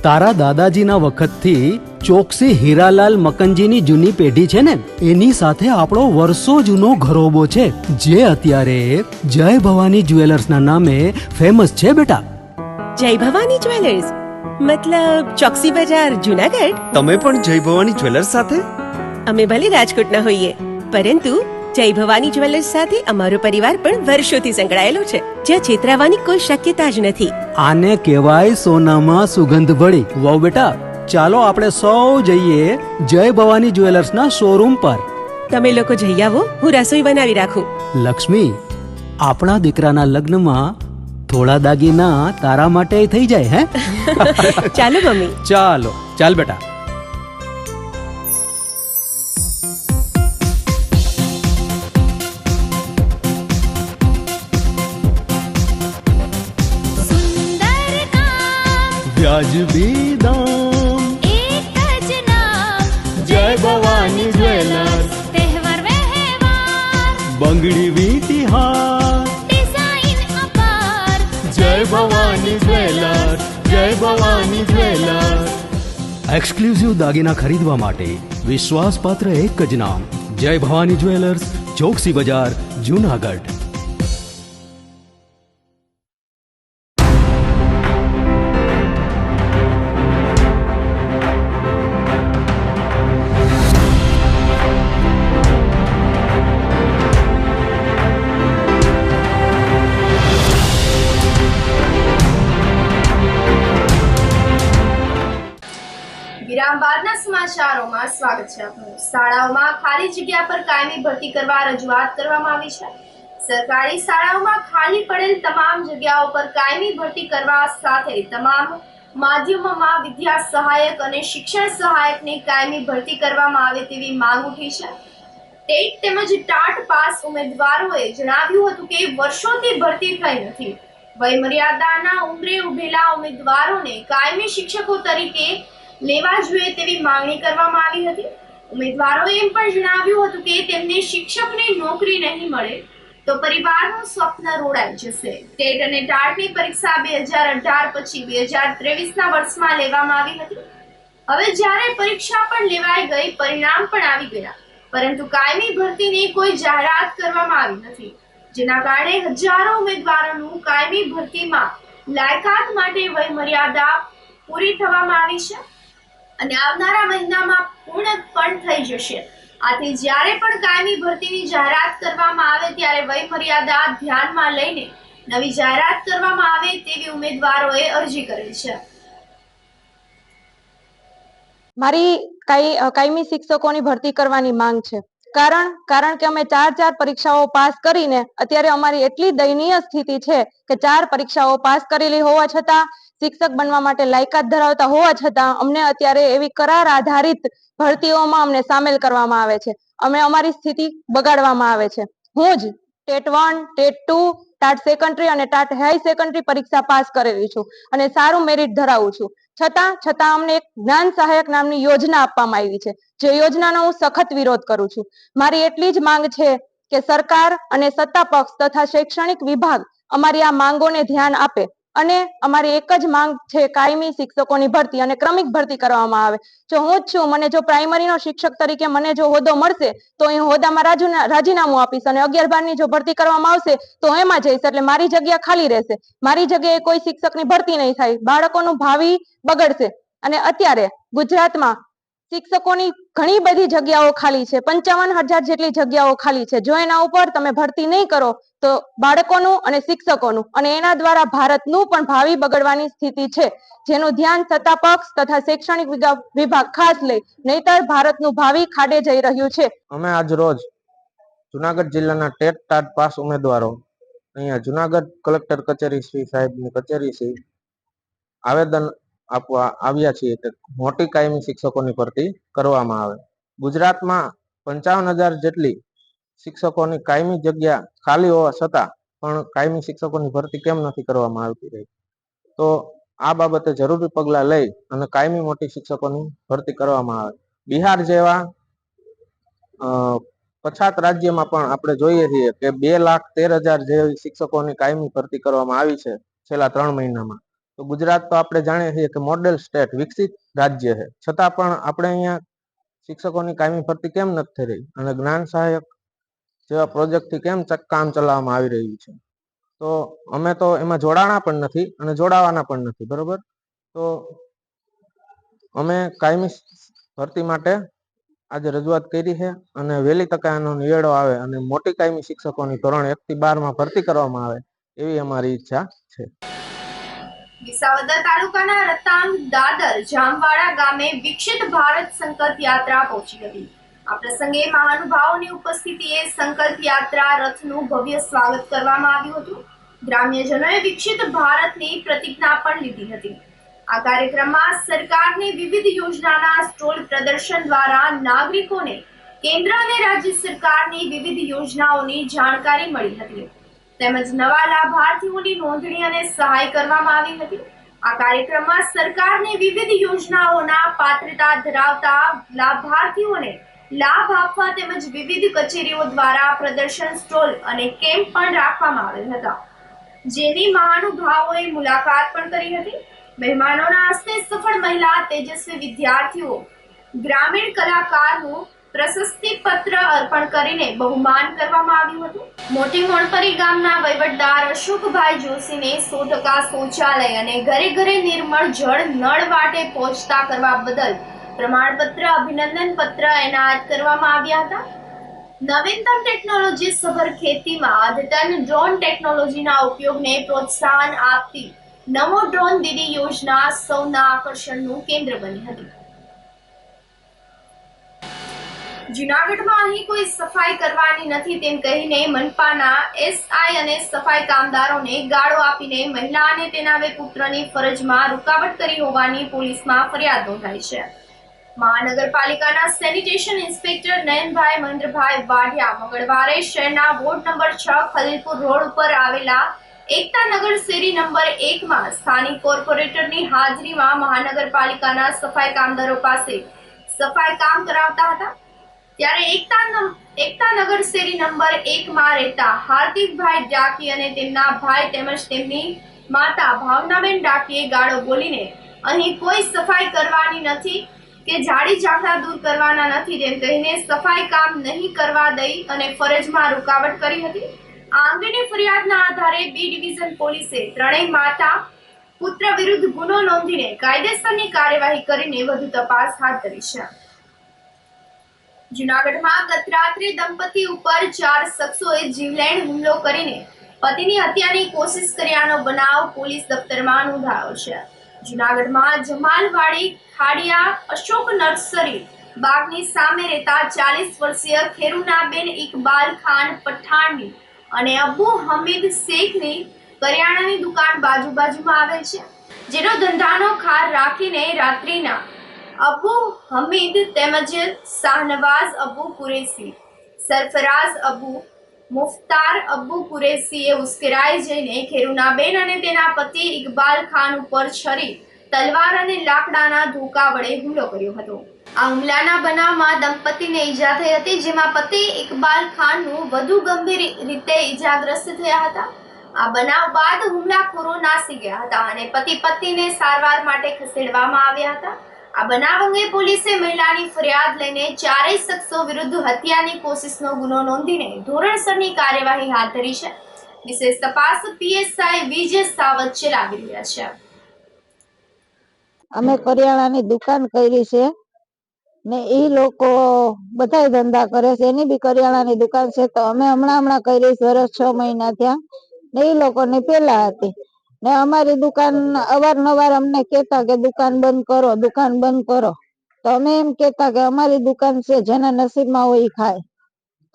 તારા દાદાજીના વખતથી ચોકસી હીરાલાલ મકનજીની જૂની પેઢી છે ને, એની સાથે આપણો વર્ષો જૂનો ઘરોબો છે, જે અત્યારે જય ભવાની જ્વેલર્સના નામે ફેમસ છે બેટા. જય ભવાની જ્વેલર્સ મતલબ ચોકસી બજાર, જૂનાગઢ? તમે પણ જય ભવાની જ્વેલર્સ સાથે? અમે ભલે રાજકોટના હોઈએ, પરંતુ જય ભવાની જ્વેલર્સ સાથે અમારો પરિવાર પણ વર્ષોથી સંકળાયેલો છે, જ્યાં છેતરાવાની કોઈ શક્યતા જ નથી. આને કહેવાય સોનામાં સુગંધ ભળી. વાવ બેટા, ચાલો આપણે સૌ જઈએ જય ભવાની જ્વેલર્સના શોરૂમ પર. તમે લોકો જઈ આવો, હું રસોઈ બનાવી રાખું. લક્ષ્મી, આપણા દીકરાના લગ્નમાં થોડા દાગીના તારા માટે થઈ જાય હે? ચાલો મમ્મી. ચાલો, ચાલ બેટા. વ્યાજબી દામ, એક જ નામ, જય ભવાની જ્વેલર્સ. તહેવાર વ્યવહાર, બંગડી વીંટી હાર, ડિઝાઇન અપાર, જય ભવાની જ્વેલર્સ, જય ભવાની જ્વેલર્સ. એક્સક્લુઝિવ દાગીના ખરીદવા માટે વિશ્વાસપાત્ર એક જ નામ, જય ભવાની જ્વેલર્સ, ચોકસી બજાર, જુનાગઢ. વિરામ બાદના સમાચારોમાં સ્વાગત છે આપનું. શાળાઓમાં ખાલી જગ્યા પર કાયમી ભરતી કરવા રજૂઆત કરવામાં આવી છે. સરકારી શાળાઓમાં ખાલી પડેલ તમામ જગ્યાઓ પર કાયમી ભરતી કરવા સાથે તમામ માધ્યમોમાં વિદ્યા સહાયક અને શિક્ષણ સહાયકની કાયમી ભરતી કરવામાં આવે તેવી માંગ ઉઠી છે. ટેટ તેમજ ટાટ પાસ ઉમેદવારોએ જણાવ્યું હતું કે વર્ષોથી ભરતી થઈ નથી. વયમર્યાદાના ઉંમરે ઉભેલા ઉમેદવારોને કાયમી શિક્ષકો તરીકે લેવા જોઈએ તેવી માંગણી કરવામાં આવી હતી. ઉમેદવારોએ એમ પણ જણાવ્યું હતું કે તેમને શિક્ષકની નોકરી નહીં મળે તો પરિવારનું સ્વપ્ન રોડાઈ જશે. ટેટ અને ટાટની પરીક્ષા 2018 પછી 2023ના વર્ષમાં લેવામાં આવી હતી. હવે જ્યારે પરીક્ષા પણ લેવાઈ ગઈ, પરિણામ પણ આવી ગયા, પરંતુ કાયમી ભરતીની કોઈ જાહેરાત કરવામાં આવી નથી, જેના કારણે હજારો ઉમેદવારોનું કાયમી ભરતીમાં લાયકાત માટે વયમર્યાદા પૂરી થવામાં આવી છે અને આવનારા મહિનામાં પૂર્ણ પણ થઈ જશે. આથી જ્યારે પણ કાયમી ભરતીની જાહેરાત કરવામાં આવે ત્યારે વયમર્યાદા ધ્યાનમાં લઈને નવી જાહેરાત કરવામાં આવે તેવી ઉમેદવારોએ અરજી કરી છે. મારી કાયમી શિક્ષકોની ભરતી કરવાની માંગ છે. કારણ કે અમે 4 પરીક્ષાઓ પાસ કરીને અત્યારે અમારી એટલી દયનીય સ્થિતિ છે કે 4 પરીક્ષાઓ પાસ કરેલી હોવા છતાં, શિક્ષક બનવા માટે લાયકાત ધરાવતા હોવા છતાં અમને અત્યારે એવી કરાર આધારિત ભરતીઓમાં અમને સામેલ કરવામાં આવે છે. અમારી સ્થિતિ બગાડવામાં આવે છે. હું જ ટેટ 1, ટેટ 2, ટાટ સેકન્ડરી અને ટાટ હાઈ સેકન્ડરી પરીક્ષા પાસ કરેલી છું અને સારું મેરિટ ધરાવું છું. છતાં અમને એક જ્ઞાન સહાયક નામની યોજના આપવામાં આવી છે, જે યોજનાનો હું સખત વિરોધ કરું છું. મારી એટલી જ માંગ છે કે સરકાર અને સત્તા પક્ષ તથા શૈક્ષણિક વિભાગ અમારી આ માંગોને ધ્યાન આપે અને અમારી એક જ માંગ છે કાયમી શિક્ષકોની ભરતી અને ક્રમિક ભરતી કરવામાં આવે. જો હું જ છું, મને જો પ્રાઇમરીનો શિક્ષક તરીકે મને જો હોદ્દો મળશે તો એ હોદ્દામાં રાજીનામું આપીશ અને 11-12ની જો ભરતી કરવામાં આવશે તો એમાં જઈશ, એટલે મારી જગ્યા ખાલી રહેશે. મારી જગ્યાએ કોઈ શિક્ષકની ભરતી નહીં થાય, બાળકોનું ભાવિ બગડશે. અને અત્યારે ગુજરાતમાં શિક્ષકોની ઘણી બધી જગ્યાઓ ખાલી છે, 55,000 જેટલી જગ્યાઓ ખાલી છે. જો એના ઉપર તમે ભરતી નહીં કરો તો બાળકોનું અને શિક્ષકોનું અને એના દ્વારા ભારતનું પણ ભાવિ બગડવાની સ્થિતિ છે, જેનું ધ્યાન સત્તા પક્ષ તથા શૈક્ષણિક વિભાગ ખાસ લે, નહીતર ભારતનું ભાવિ ખાડે જઈ રહ્યું છે. અમે આજ રોજ જુનાગઢ જિલ્લાના ટેટ ટાટ પાસ ઉમેદવારો અહીંયા જુનાગઢ કલેક્ટર કચેરી શ્રી સાહેબની કચેરી છે આવેદન આપવા આવ્યા છીએ કે મોટી કાયમી શિક્ષકોની ભરતી કરવામાં આવે. ગુજરાતમાં 55,000 જેટલી શિક્ષકોની કાયમી જગ્યા ખાલી હોવા છતાં પણ કાયમી શિક્ષકોની ભરતી કેમ નથી કરવામાં આવતી રહી? તો આ બાબતે જરૂરી પગલાં લઈ અને કાયમી મોટી શિક્ષકોની ભરતી કરવામાં આવે. બિહાર જેવા પછાત રાજ્યમાં પણ આપણે જોઈએ છીએ કે 2,13,000 જેવી શિક્ષકોની કાયમી ભરતી કરવામાં આવી છે છેલ્લા 3 મહિનામાં. તો ગુજરાત તો આપણે જાણીએ છીએ કે મોડેલ સ્ટેટ, વિકસિત રાજ્ય છે, છતાં પણ આપણે અહીંયા શિક્ષકોની કાયમી ભરતી કેમ નથી થઈ રહી અને જ્ઞાન સહાયક જેવા પ્રોજેક્ટથી કેમ કામ ચલાવવામાં આવી રહ્યું છે? તો અમે તો એમાં જોડાણા પણ નથી અને જોડાવાના પણ નથી, બરોબર? તો અમે કાયમી ભરતી માટે આજે રજૂઆત કરી છે અને વહેલી તકે આનો નિવેડો આવે અને મોટી કાયમી શિક્ષકોની ધોરણ 1 થી 12 માં ભરતી કરવામાં આવે એવી અમારી ઈચ્છા છે. વિસાવદર તાલુકાના રતાંગ દાદર જામવાડા ગામે વિકસિત ભારત સંકલ્પ યાત્રા પહોંચી હતી. આ પ્રસંગે મહાનુભાવોની ઉપસ્થિતિએ સંકલ્પ યાત્રા રથનું ભવ્ય સ્વાગત કરવામાં આવ્યું હતું. ગ્રામ્યજનોએ વિકસિત ભારતની પ્રતિજ્ઞા પણ લીધી હતી. આ કાર્યક્રમમાં સરકારની વિવિધ યોજનાના સ્ટોલ પ્રદર્શન દ્વારા નાગરિકોને કેન્દ્ર અને રાજ્ય સરકારની વિવિધ યોજનાઓની જાણકારી મળી હતી તેમજ નવા લાભાર્થીઓની નોંધણી અને સહાય કરવામાં આવી હતી. આ કાર્યક્રમમાં સરકારની વિવિધ યોજનાઓના પાત્રતા ધરાવતા લાભાર્થીઓને લાભ આપવા તેમજ વિવિધ કચેરીઓ દ્વારા પ્રદર્શન સ્ટોલ અને કેમ્પ પણ રાખવામાં આવેલ હતા જેની મહાનુભાવોએ મુલાકાત પણ કરી હતી. મહેમાનોના હસ્તે સફળ મહિલા તેજસ્વી વિદ્યાર્થીઓ ગ્રામીણ કલાકારનું પ્રશસ્તિ પત્ર અર્પણ કરીને બહુમાન કરવામાં આવ્યું હતું. મોટી મોણપરી ગામના વહીવટદાર અશોકભાઈ જોશીને 100% શૌચાલય અને ઘરે ઘરે નિર્મળ જળ નળ વાટે પહોંચતા કરવા બદલ પ્રમાણપત્ર અભિનંદન પત્ર એનાયત કરવામાં આવ્યા હતા. નવીનતમ ટેકનોલોજી સભર ખેતીમાં અદ્યતન ડ્રોન ટેકનોલોજીના ઉપયોગને પ્રોત્સાહન આપતી નમો ડ્રોન દીદી યોજના સૌના આકર્ષણનું કેન્દ્ર બની હતી. જૂનાગઢમાં અહીં કોઈ સફાઈ કરવાની નથી તેમ કહીને મનપાના એસઆઈ અને સફાઈ કામદારોને ગાળો આપીને મહિલા અને તેના બે પુત્રની ફરજમાં રૂકાવટ કરી હોવાની પોલીસમાં ફરિયાદ નોંધાઈ છે. મહાનગરપાલિકાના સેનિટેશન ઇન્સ્પેક્ટર નયનભાઈ મહેન્દ્રભાઈ વાઢિયા મંગળવારે શહેરના વોર્ડ નંબર 6 ખલીલપુર રોડ ઉપર આવેલા એકતાનગર શેરી નંબર 1 માં સ્થાનિક કોર્પોરેટરની હાજરીમાં મહાનગરપાલિકાના સફાઈ કામદારો પાસે સફાઈ કામ કરાવતા હતા. ત્યારે એકતાનગર શેરી નંબર 1 માં રહેતા હાર્દિકભાઈ ડાકી અને તેમના ભાઈ તેમજ તેમની માતા ભાવનાબેન ડાકીએ ગાળો બોલીને અહીં કોઈ સફાઈ કરવાની નથી કે જાડી ઝાકડા દૂર કરવાના નથી તેમ કહીને સફાઈ કામ નહીં કરવા દઈ અને ફરજમાં રૂકાવટ કરી હતી. આ અંગેની ફરિયાદના આધારે બી ડિવિઝન પોલીસે ત્રણેય માતા પુત્ર વિરુદ્ધ ગુનો નોંધીને કાયદેસરની કાર્યવાહી કરીને વધુ તપાસ હાથ ધરી છે. જૂનાગઢમાં ગત રાત્રે દંપતી ઉપર 4 શખ્સોએ જીવલેણ હુમલો કરીને પતિની હત્યાની કોશિશ કર્યાનો બનાવ પોલીસ દફતરમાં નોંધાયો છે. જૂનાગઢમાં જમાલવાડી ખાડિયા અશોક નર્સરી બાગની સામે રહેતા 40 વર્ષીય ખેરુનાબેન ઇકબાલ ખાન પઠાણની અને અબુ હમીદ શેખની કરિયાણાની દુકાન બાજુમાં આવેલ છે જેનો ધંધાનો ખાર રાખીને રાત્રિના અબુ હમીદ તેમજ શાહનવાઝ અબુ કુરેશી સરફરાઝ અબુ મુફતાર અબુ કુરેશીએ ઉશ્કેરાઈ જઈને ખેરુનાબેન અને તેના પતિ ઇકબાલ ખાન ઉપર છરી તલવાર અને લાકડાના ધોકા વડે હુમલો કર્યો હતો. આ હુમલાના બનાવમાં દંપતીને ઈજા થઈ હતી જેમાં પતિ ઇકબાલ ખાનનું વધુ ગંભીર રીતે ઈજાગ્રસ્ત થયા હતા. આ બનાવ બાદ હુમલાખોરો નાસી ગયા હતા અને પતિ પત્નીને સારવાર માટે ખસેડવામાં આવ્યા હતા. આ બનાવ અંગે પોલીસે મહિલાની ફરિયાદ લઈને 4 શખ્સો વિરુદ્ધ હત્યાની કોશિશનો ગુનો નોંધીને ધોરણસરની કાર્યવાહી હાથ ધરી છે. વિશેષ તપાસ પીએસઆઈ વિજય સાવત ચલાવી રહ્યા છે. અમે કરિયાણાની દુકાન કરી છે ને એ લોકો બધા ધંધા કરે છે એની બી કરિયાણાની દુકાન છે તો અમે હમણાં કરી વર્ષ 6 મહિના થયા ને એ લોકોની પેલા હતી ને અમારી દુકાન અવારનવાર અમને કહેતા કે દુકાન બંધ કરો તો અમે એમ કહેતા કે અમારી દુકાન છે જેના નસીબમાં હોય એ ખાય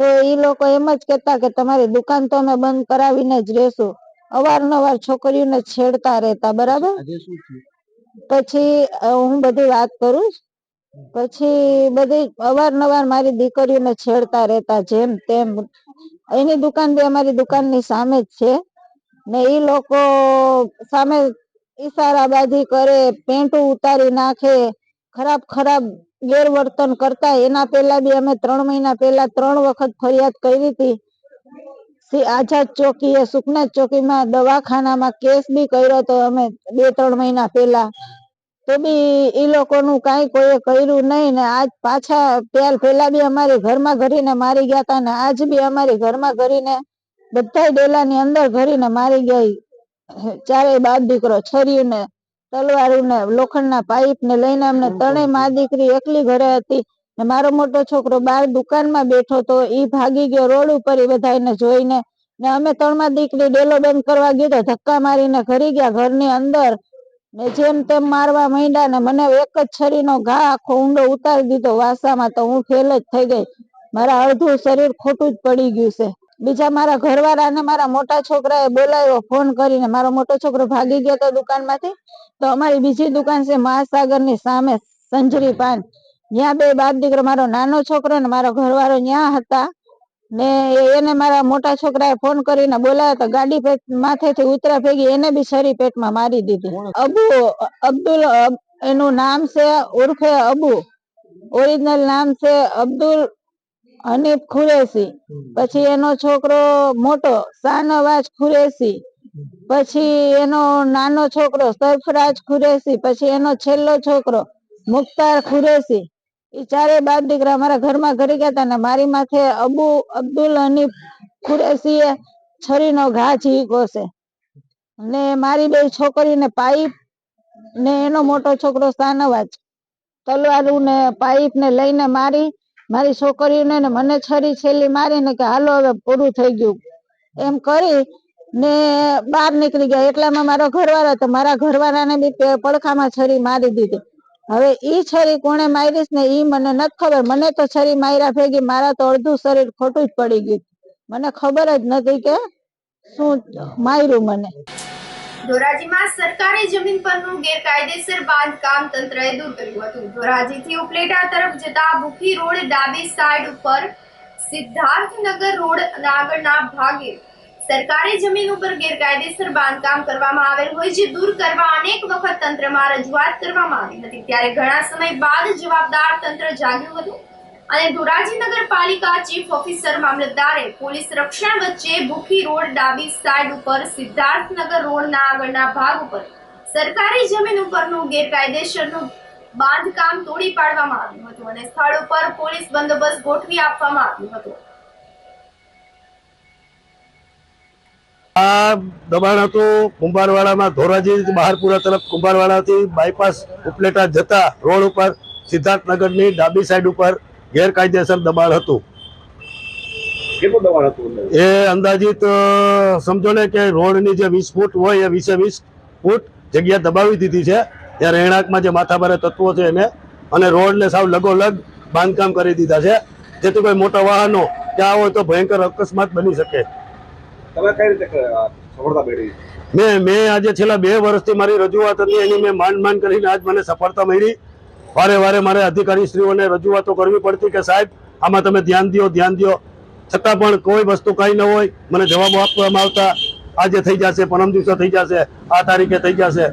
તો એ લોકો એમ જ કહેતા કે તમારી દુકાન તો અમે બંધ કરાવીને જ રહેશું. અવારનવાર છોકરીઓને છેડતા રહેતા. બરાબર. પછી હું બધી વાત કરું પછી બધી અવારનવાર મારી દીકરીઓને છેડતા રહેતા જેમ તેમ. એની દુકાન બી અમારી દુકાનની સામે જ છે ને એ લોકો સામે ઈશારાબાજી કરે, પેન્ટ ઉતારી નાખે, ખરાબ ગેરવર્તન કરતા. એના પહેલા બી અમે 3 મહિના પહેલા 3 વખત ફરિયાદ કરી હતી. આઝાદ ચોકીએ, સુખનાથ ચોકીમાં, દવાખાનામાં કેસ બી કર્યો તો અમે 2-3 મહિના પહેલા તો બી એ લોકોનું કાંઈ કોઈએ કર્યું નહીં ને આજ પાછા પહેલા બી અમારી ઘરમાં ઘરીને મારી ગયા હતા ને આજ બી અમારી ઘરમાં ઘરીને બધા ડેલાની અંદર ઘરીને મારી ગઈ. 4 બાપ દીકરો છરીને તલવારીને લોખંડના પાઇપ ને લઈને અમને 3 મા દીકરી એકલી ઘરે હતી ને મારો મોટો છોકરો બહાર દુકાનમાં બેઠો તો ઈ ભાગી ગયો રોડ ઉપર એ બધાને જોઈને. ને અમે ત્રણમાં દીકરી ડેલો બંધ કરવા ગયો તો ધક્કા મારીને ઘરી ગયા ઘરની અંદર ને જેમ તેમ મારવા માંડ્યા ને મને એક જ છરીનો ઘા આખો ઊંડો ઉતારી દીધો વાસામાં. તો હું ફેલ જ થઈ ગઈ. મારા અડધું શરીર ખોટું જ પડી ગયું છે. બીજા મારા ઘરવાળાને મારા મોટા છોકરાએ બોલાવ્યો ફોન કરીને. મારો મોટો છોકરો ભાગી ગયો તો દુકાનમાંથી. તો અમારી બીજી દુકાન છે મહાસાગરની સામે સંજરી પાન, ત્યાં બે બાપ દીકરો, મારો નાનો છોકરો ને મારો ઘરવાળો ત્યાં હતા. ને એને મારા મોટા છોકરાએ ફોન કરીને બોલાવ્યો તો ગાડી માથેથી ઉતરા ભેગી એને બી છરી પેટમાં મારી દીધી. અબ્દુલ એનું નામ છે, ઉર્ફે અબુ. ઓરિજિનલ નામ છે અબ્દુલ હનીફ ખુરેશી. પછી એનો છોકરો મોટો શાહનવાજ ખુરેશી, પછી એનો નાનો છોકરો સરફરાજ ખુરેશી, પછી એનો છેલ્લો છોકરો મુખ્તાર ખુરેશી. એ ચારે બાપ દીકરા અમારા ઘરમાં ઘરી ગયા હતા ને મારી માથે અબ્દુલ હનીફ ખુરેશીએ છરીનો ઘા ઝીકો છે. ને મારી બે છોકરીને પાઇપ ને એનો મોટો છોકરો શાહનવાજ તલવારું ને પાઇપ ને લઈને મારી છોકરીઓને ને મને છરી છેલ્લી મારીને કે હાલો હવે પૂરું થઈ ગયું એમ કરી ને બહાર નીકળી ગયા. એટલામાં મારો ઘરવાળો તો મારા ઘરવાળાને બી પડખામાં છરી મારી દીધી. હવે ઈ છરી કોણે મારીશ ને ઈ મને નથી ખબર. મને તો છરી માર્યા ભેગી મારા તો અડધું શરીર ખોટું જ પડી ગયું. મને ખબર જ નથી કે શું માર્યું મને. ધોરાજીમાં સરકારી જમીન પરનું ગેરકાયદેસર બાંધકામ તંત્રએ દૂર કર્યું હતું. ધોરાજીથી ઉપલેટા તરફ જતા ભૂખી રોડ ડાબી સાઈડ ઉપર સિદ્ધાર્થનગર રોડ આગળના ભાગે સરકારી જમીન ઉપર ગેરકાયદેસર બાંધકામ કરવામાં આવેલ હોય જે દૂર કરવા અનેક વખત તંત્રમાં રજૂઆત કરવામાં આવી હતી. ત્યારે ઘણા સમય બાદ જવાબદાર તંત્ર જાગ્યું હતું અને ધોરાજી નગરપાલિકા ચીફ ઓફિસર મામલતદારે પોલીસ રક્ષણ વચ્ચે ભૂખી રોડ ડાબી સાઈડ ઉપર સિદ્ધાર્થનગર રોડના આગળના ભાગ ઉપર સરકારી જમીન ઉપરનું ગેરકાયદેસરનું બાંધકામ તોડી પાડવામાં આવ્યું હતું અને સ્થળ ઉપર પોલીસ બંદોબસ્ત ગોઠવી આપવામાં આવ્યો હતો. આ દબાણ હતું કુંભારવાડામાં, ધોરાજી બહારપુરા તરફ કુંભારવાડાથી બાયપાસ ઉપલેટા જતા રોડ ઉપર સિદ્ધાર્થનગરની ડાબી સાઈડ ઉપર ગેરકાયદેસર દબાણ હતું. કેટલું દબાણ હતું? એ અંદાજિત સમજો ને કે રોડની જે 20 ફૂટ હોય એ 20 ફૂટ જગ્યા દબાવી દીધી છે. ત્યાં રહેણાંકમાં જે માથાભારે તત્વો છે એને અને રોડને સાવ લગોલગ બાંધકામ કરી દીધા છે, જેથી કોઈ મોટા વાહનો ત્યાં હોય તો ભયંકર અકસ્માત બની શકે. તમે કઈ રીતે સફળતા મેળવી? મેં આજે છેલ્લા 2 વર્ષથી મારી રજૂઆત હતી એની મેં માંડ કરીને આજ મને સફળતા મળી. વારે મારે અધિકારીશ્રીઓને રજૂઆતો કરવી પડતી કે સાહેબ આમાં તમે ધ્યાન દો, છતાં પણ કોઈ વસ્તુ કઈ ન હોય. મને જવાબો આપવામાં આવતા આજે થઈ જશે, પરમ દિવસે થઈ જશે, આ તારીખે થઈ જશે,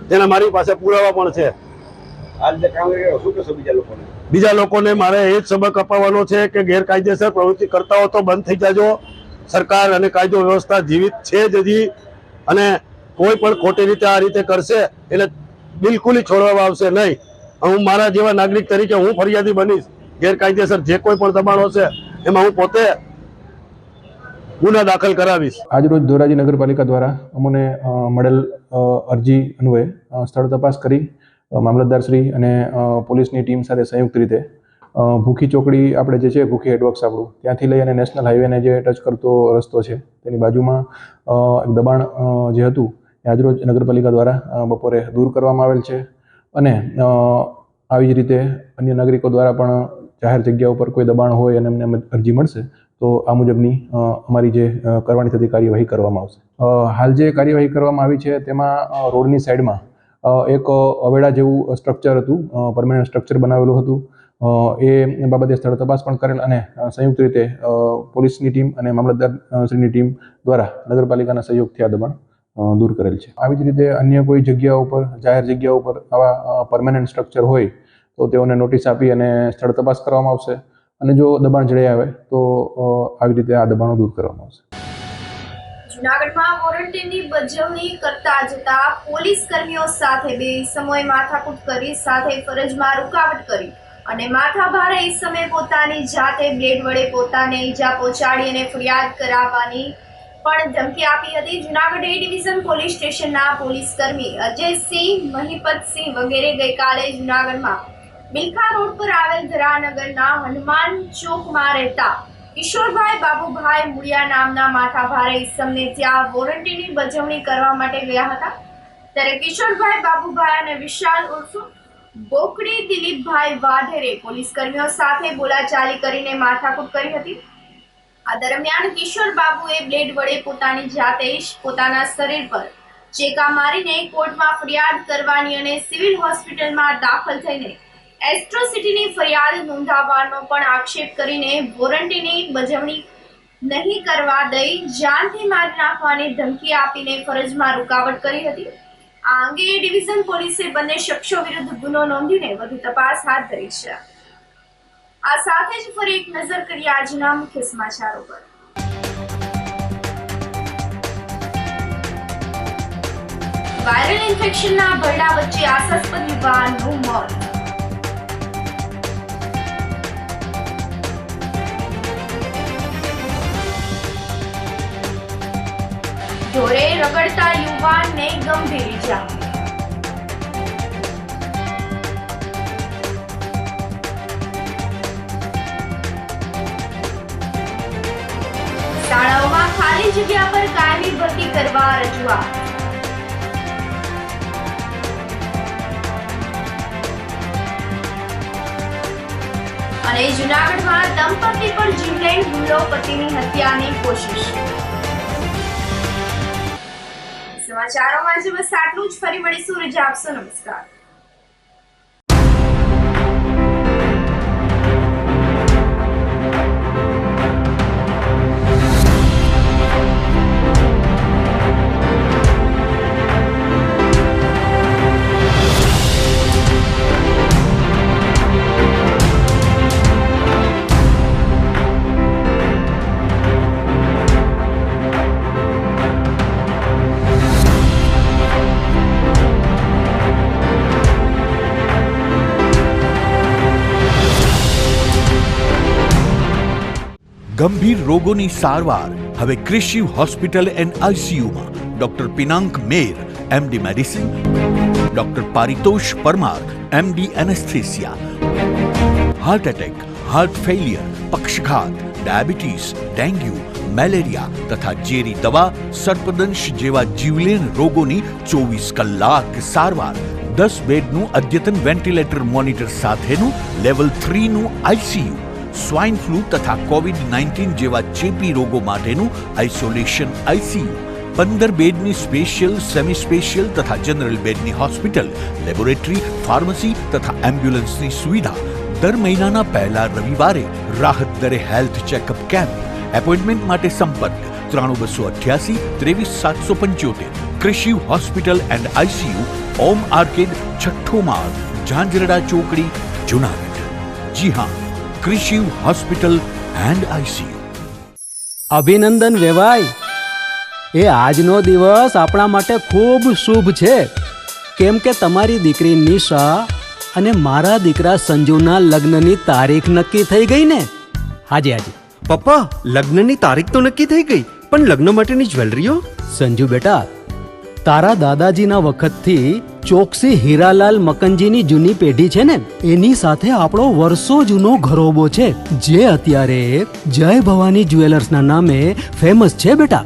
જેના મારી પાસે પુરાવા પણ છે. બીજા લોકોને મારે એ જ સબક અપાવવાનો છે કે ગેરકાયદેસર પ્રવૃત્તિ કરતા હો તો બંધ થઈ જાજો. સરકાર અને કાયદો વ્યવસ્થા જીવિત છે જ હજી, અને કોઈ પણ ખોટી રીતે આ રીતે કરશે એટલે બિલકુલ છોડવામાં આવશે નહીં. હું મારા જેવા નાગરિક તરીકે હું ફરિયાદી બનીશ. ગેરકાયદેસર જે કોઈ પણ દબાણ હશે એમાં હું પોતે ગુના દાખલ કરાવીશ. આજરોજ ધોરાજી નગરપાલિકા દ્વારા અમને મળેલ અરજી અન્વયે સ્થળ તપાસ કરી મામલતદારશ્રી અને પોલીસની ટીમ સાથે સંયુક્ત રીતે ભૂખી ચોકડી આપણે જે છે ભૂખી હેડવર્ક્સ આપણું ત્યાંથી લઈ અને નેશનલ હાઈવેને જે ટચ કરતો રસ્તો છે તેની બાજુમાં એક દબાણ જે હતું એ આજરોજ નગરપાલિકા દ્વારા બપોરે દૂર કરવામાં આવેલ છે. અને આવી જ રીતે અન્ય નાગરિકો દ્વારા પણ જાહેર જગ્યા ઉપર કોઈ દબાણ હોય અને એમને અરજી મળશે તો આ મુજબની અમારી જે કરવાની થતી કાર્યવાહી કરવામાં આવશે. હાલ જે કાર્યવાહી કરવામાં આવી છે તેમાં રોડની સાઈડમાં એક અવેડા જેવું સ્ટ્રક્ચર હતું, પરમેનન્ટ સ્ટ્રક્ચર બનાવેલું હતું. એ બાબતે સ્થળ તપાસ પણ કરેલ અને સંયુક્ત રીતે પોલીસની ટીમ અને મામલતદારશ્રીની ટીમ દ્વારા નગરપાલિકાના સહયોગથી આ દબાણ દૂર કરેલ છે. આવી જ રીતે અન્ય કોઈ જગ્યાઓ ઉપર, જાહેર જગ્યાઓ ઉપર આવા પરમેનન્ટ સ્ટ્રક્ચર હોય તો તેઓને નોટિસ આપી અને સ્થળ તપાસ કરવામાં આવશે અને જો દબાણ જણાય આવે તો આવી રીતે આ દબાણો દૂર કરવામાં આવશે. જૂનાગઢમાં વોરંટીની બજવણી કરતા જતા પોલીસ કર્મીઓ સાથે બે સમયે માથાકૂટ કરી સાથે ફરજમાં રૂકાવટ કરી અને માથાભારે એ સમયે પોતાની જાતે બ્લેડ વડે પોતાને ઈજા પહોંચાડી અને ફરિયાદ કરાવવાની પણ ધમકી આપી હતી. જૂનાગઢ એ ડિવિઝન પોલીસ સ્ટેશનના પોલીસ કર્મી અજયસિંહ, મહિપતસિંહ વગેરે ગઈકાલે જૂનાગઢમાં બિલખા રોડ પર આવેલ ધરાનગરના હનુમાન ચોકમાં રહેતા કિશોરભાઈ બાબુભાઈ મુળિયા નામના માથાભારે ઈસમને ત્યાં વોરંટીની બજવણી કરવા માટે ગયા હતા. ત્યારે કિશોરભાઈ બાબુભાઈ અને વિશાલ ઉર્ફ બોકડી દિલીપભાઈ વાઢેરે પોલીસ કર્મીઓ સાથે બોલાચાલી કરીને માથાકૂટ કરી હતી. આ દરમિયાન કિશોર બાબુએ બ્લેડ વડે પોતાની જાતે જ પોતાના શરીર પર ચેકા મારીને કોર્ટમાં ફરિયાદ કરવાની અને સિવિલ હોસ્પિટલમાં દાખલ થઈને એટ્રોસિટીની ફરિયાદ નોંધાવવાનો પણ આક્ષેપ કરીને વોરંટીની બજવણી નહીં કરવા દઈ જાનથી મારી નાખવાની ધમકી આપીને ફરજમાં રૂકાવટ કરી હતી. આ અંગે ડિવિઝન પોલીસે બંને શખ્સો વિરુદ્ધ ગુનો નોંધીને વધુ તપાસ હાથ ધરી છે. આ સાથે જ ફરી એક નજર કરીએ આજના મુખ્ય સમાચારો પર. વાયરલ ઇન્ફેક્શનના ભરડા વચ્ચે આશાસ્પદ યુવાનનું મોત. ઢોરે રગડતા યુવાનને ગંભીર ઈજા. શાળાઓમાં ખાલી જગ્યા પર કાયમી ભરતી કરવા રજૂઆત. અને જૂનાગઢમાં દંપતી પર જીવલેણ હુમલો, પતિની હત્યાની કોશિશ. સમાચારોમાં આજે બસ આટલું જ. ફરી મળીશું. રજા આપશો. નમસ્કાર. ગંભીર રોગોની સારવાર હવે કૃષિ હોસ્પિટલ એન્ડ આઈસીયુમાં doctor Pinank Mer MD medicine, doctor Paritosh Parmar MD anaesthesia, heart attack, heart failure, પક્ષઘાત, ડાયાબિટીસ, ડેન્ગ્યુ, મેલેરિયા તથા ઝેરી દવા, સર્પદંશ જેવા જીવલેણ રોગોની 24 કલાક સારવાર, 10 બેડનું અદ્યતન વેન્ટિલેટર મોનિટર સાથેનું લેવલ 3નું આઈસીયુ, સ્વાઇન ફ્લૂ તથા કોવિડ-19 જેવા ચેપી રોગો માટેનું આઇસોલેશન આઈસીયુ, 15 બેડની સ્પેશિયલ, સેમી સ્પેશિયલ તથા જનરલ બેડની હોસ્પિટલ, લેબોરેટરી, ફાર્મસી તથા એમ્બ્યુલન્સની સુવિધા. દર મહિનાના પહેલા રવિવારે રાહત દરે હેલ્થ ચેકઅપ કેમ્પ. એપોઇન્ટમેન્ટ માટે સંપર્ક 9288 23775. કૃષિ hospital and ICU, Om arcade, છઠ્ઠો માળ, ઝાંઝરડા ચોકડી, જૂનાગઢ. જી હા, કૃષિ હોસ્પિટલ એન્ડ આઈસીયુ. અભિનંદન વેવાઈ, એ આજનો દિવસ આપણા માટે ખૂબ શુભ છે, કેમ કે તમારી દીકરી નિશા અને મારા દીકરા સંજુના લગ્નની તારીખ નક્કી થઈ ગઈ ને. હાજી હાજી પપ્પા, લગ્નની તારીખ તો નક્કી થઈ ગઈ, પણ લગ્ન માટેની જ્વેલરીઓ? સંજુ બેટા, તારા દાદાજીના વખતથી ચોકસી હીરાલાલ મકનજીની જૂની પેઢી છે ને, એની સાથે આપણો વર્ષો જૂનો ઘરોબો છે, જે અત્યારે જય ભવાની જ્વેલર્સના નામે ફેમસ છે બેટા.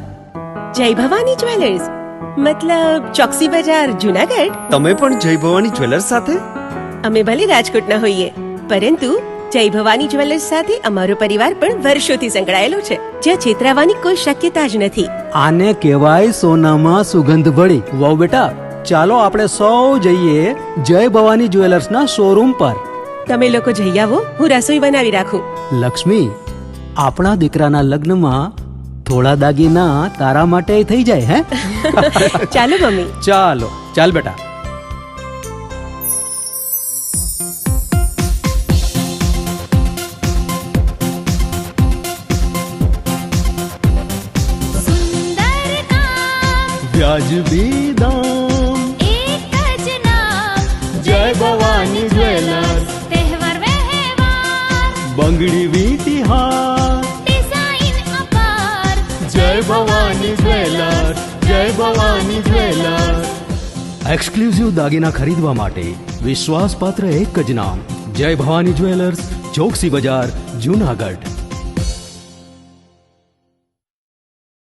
જય ભવાની જ્વેલર્સ મતલબ ચોકસી બજાર, જૂનાગઢ? તમે પણ જય ભવાની જ્વેલર્સ સાથે? અમે ભલે રાજકોટના હોઈએ, પરંતુ જય ભવાની જ્વેલર્સ સાથે અમારો પરિવાર પણ વર્ષોથી સંકળાયેલો છે, જ્યાં છેતરાવાની કોઈ શક્યતા જ નથી. આને કહેવાય સોનામાં સુગંધ ભળી. વાવ બેટા, ચાલો આપણે સૌ જઈએ જય ભવાની જ્વેલર્સના શોરૂમ પર. તમે લોકો જઈ આવો, હું રસોઈ બનાવી રાખું. લક્ષ્મી, આપણા દીકરાના લગ્નમાં થોડા દાગીના તારા માટે થઈ જાય. હે ચાલો મમ્મી. ચાલો ચાલ બેટા. વ્યાજબી દામ, એક જ નામ, જય ભવાની જ્વેલર્સ. તહેવાર વ્યવહાર, બંગડી વીટી હાર, ડિઝાઇન અપાર, જય ભવાની જ્વેલર્સ, જય ભવાની જ્વેલર્સ. એક્સક્લુઝિવ દાગીના ખરીદવા માટે વિશ્વાસપાત્ર એક જ નામ, જય ભવાની જ્વેલર્સ, ચોકસી બજાર, જુનાગઢ.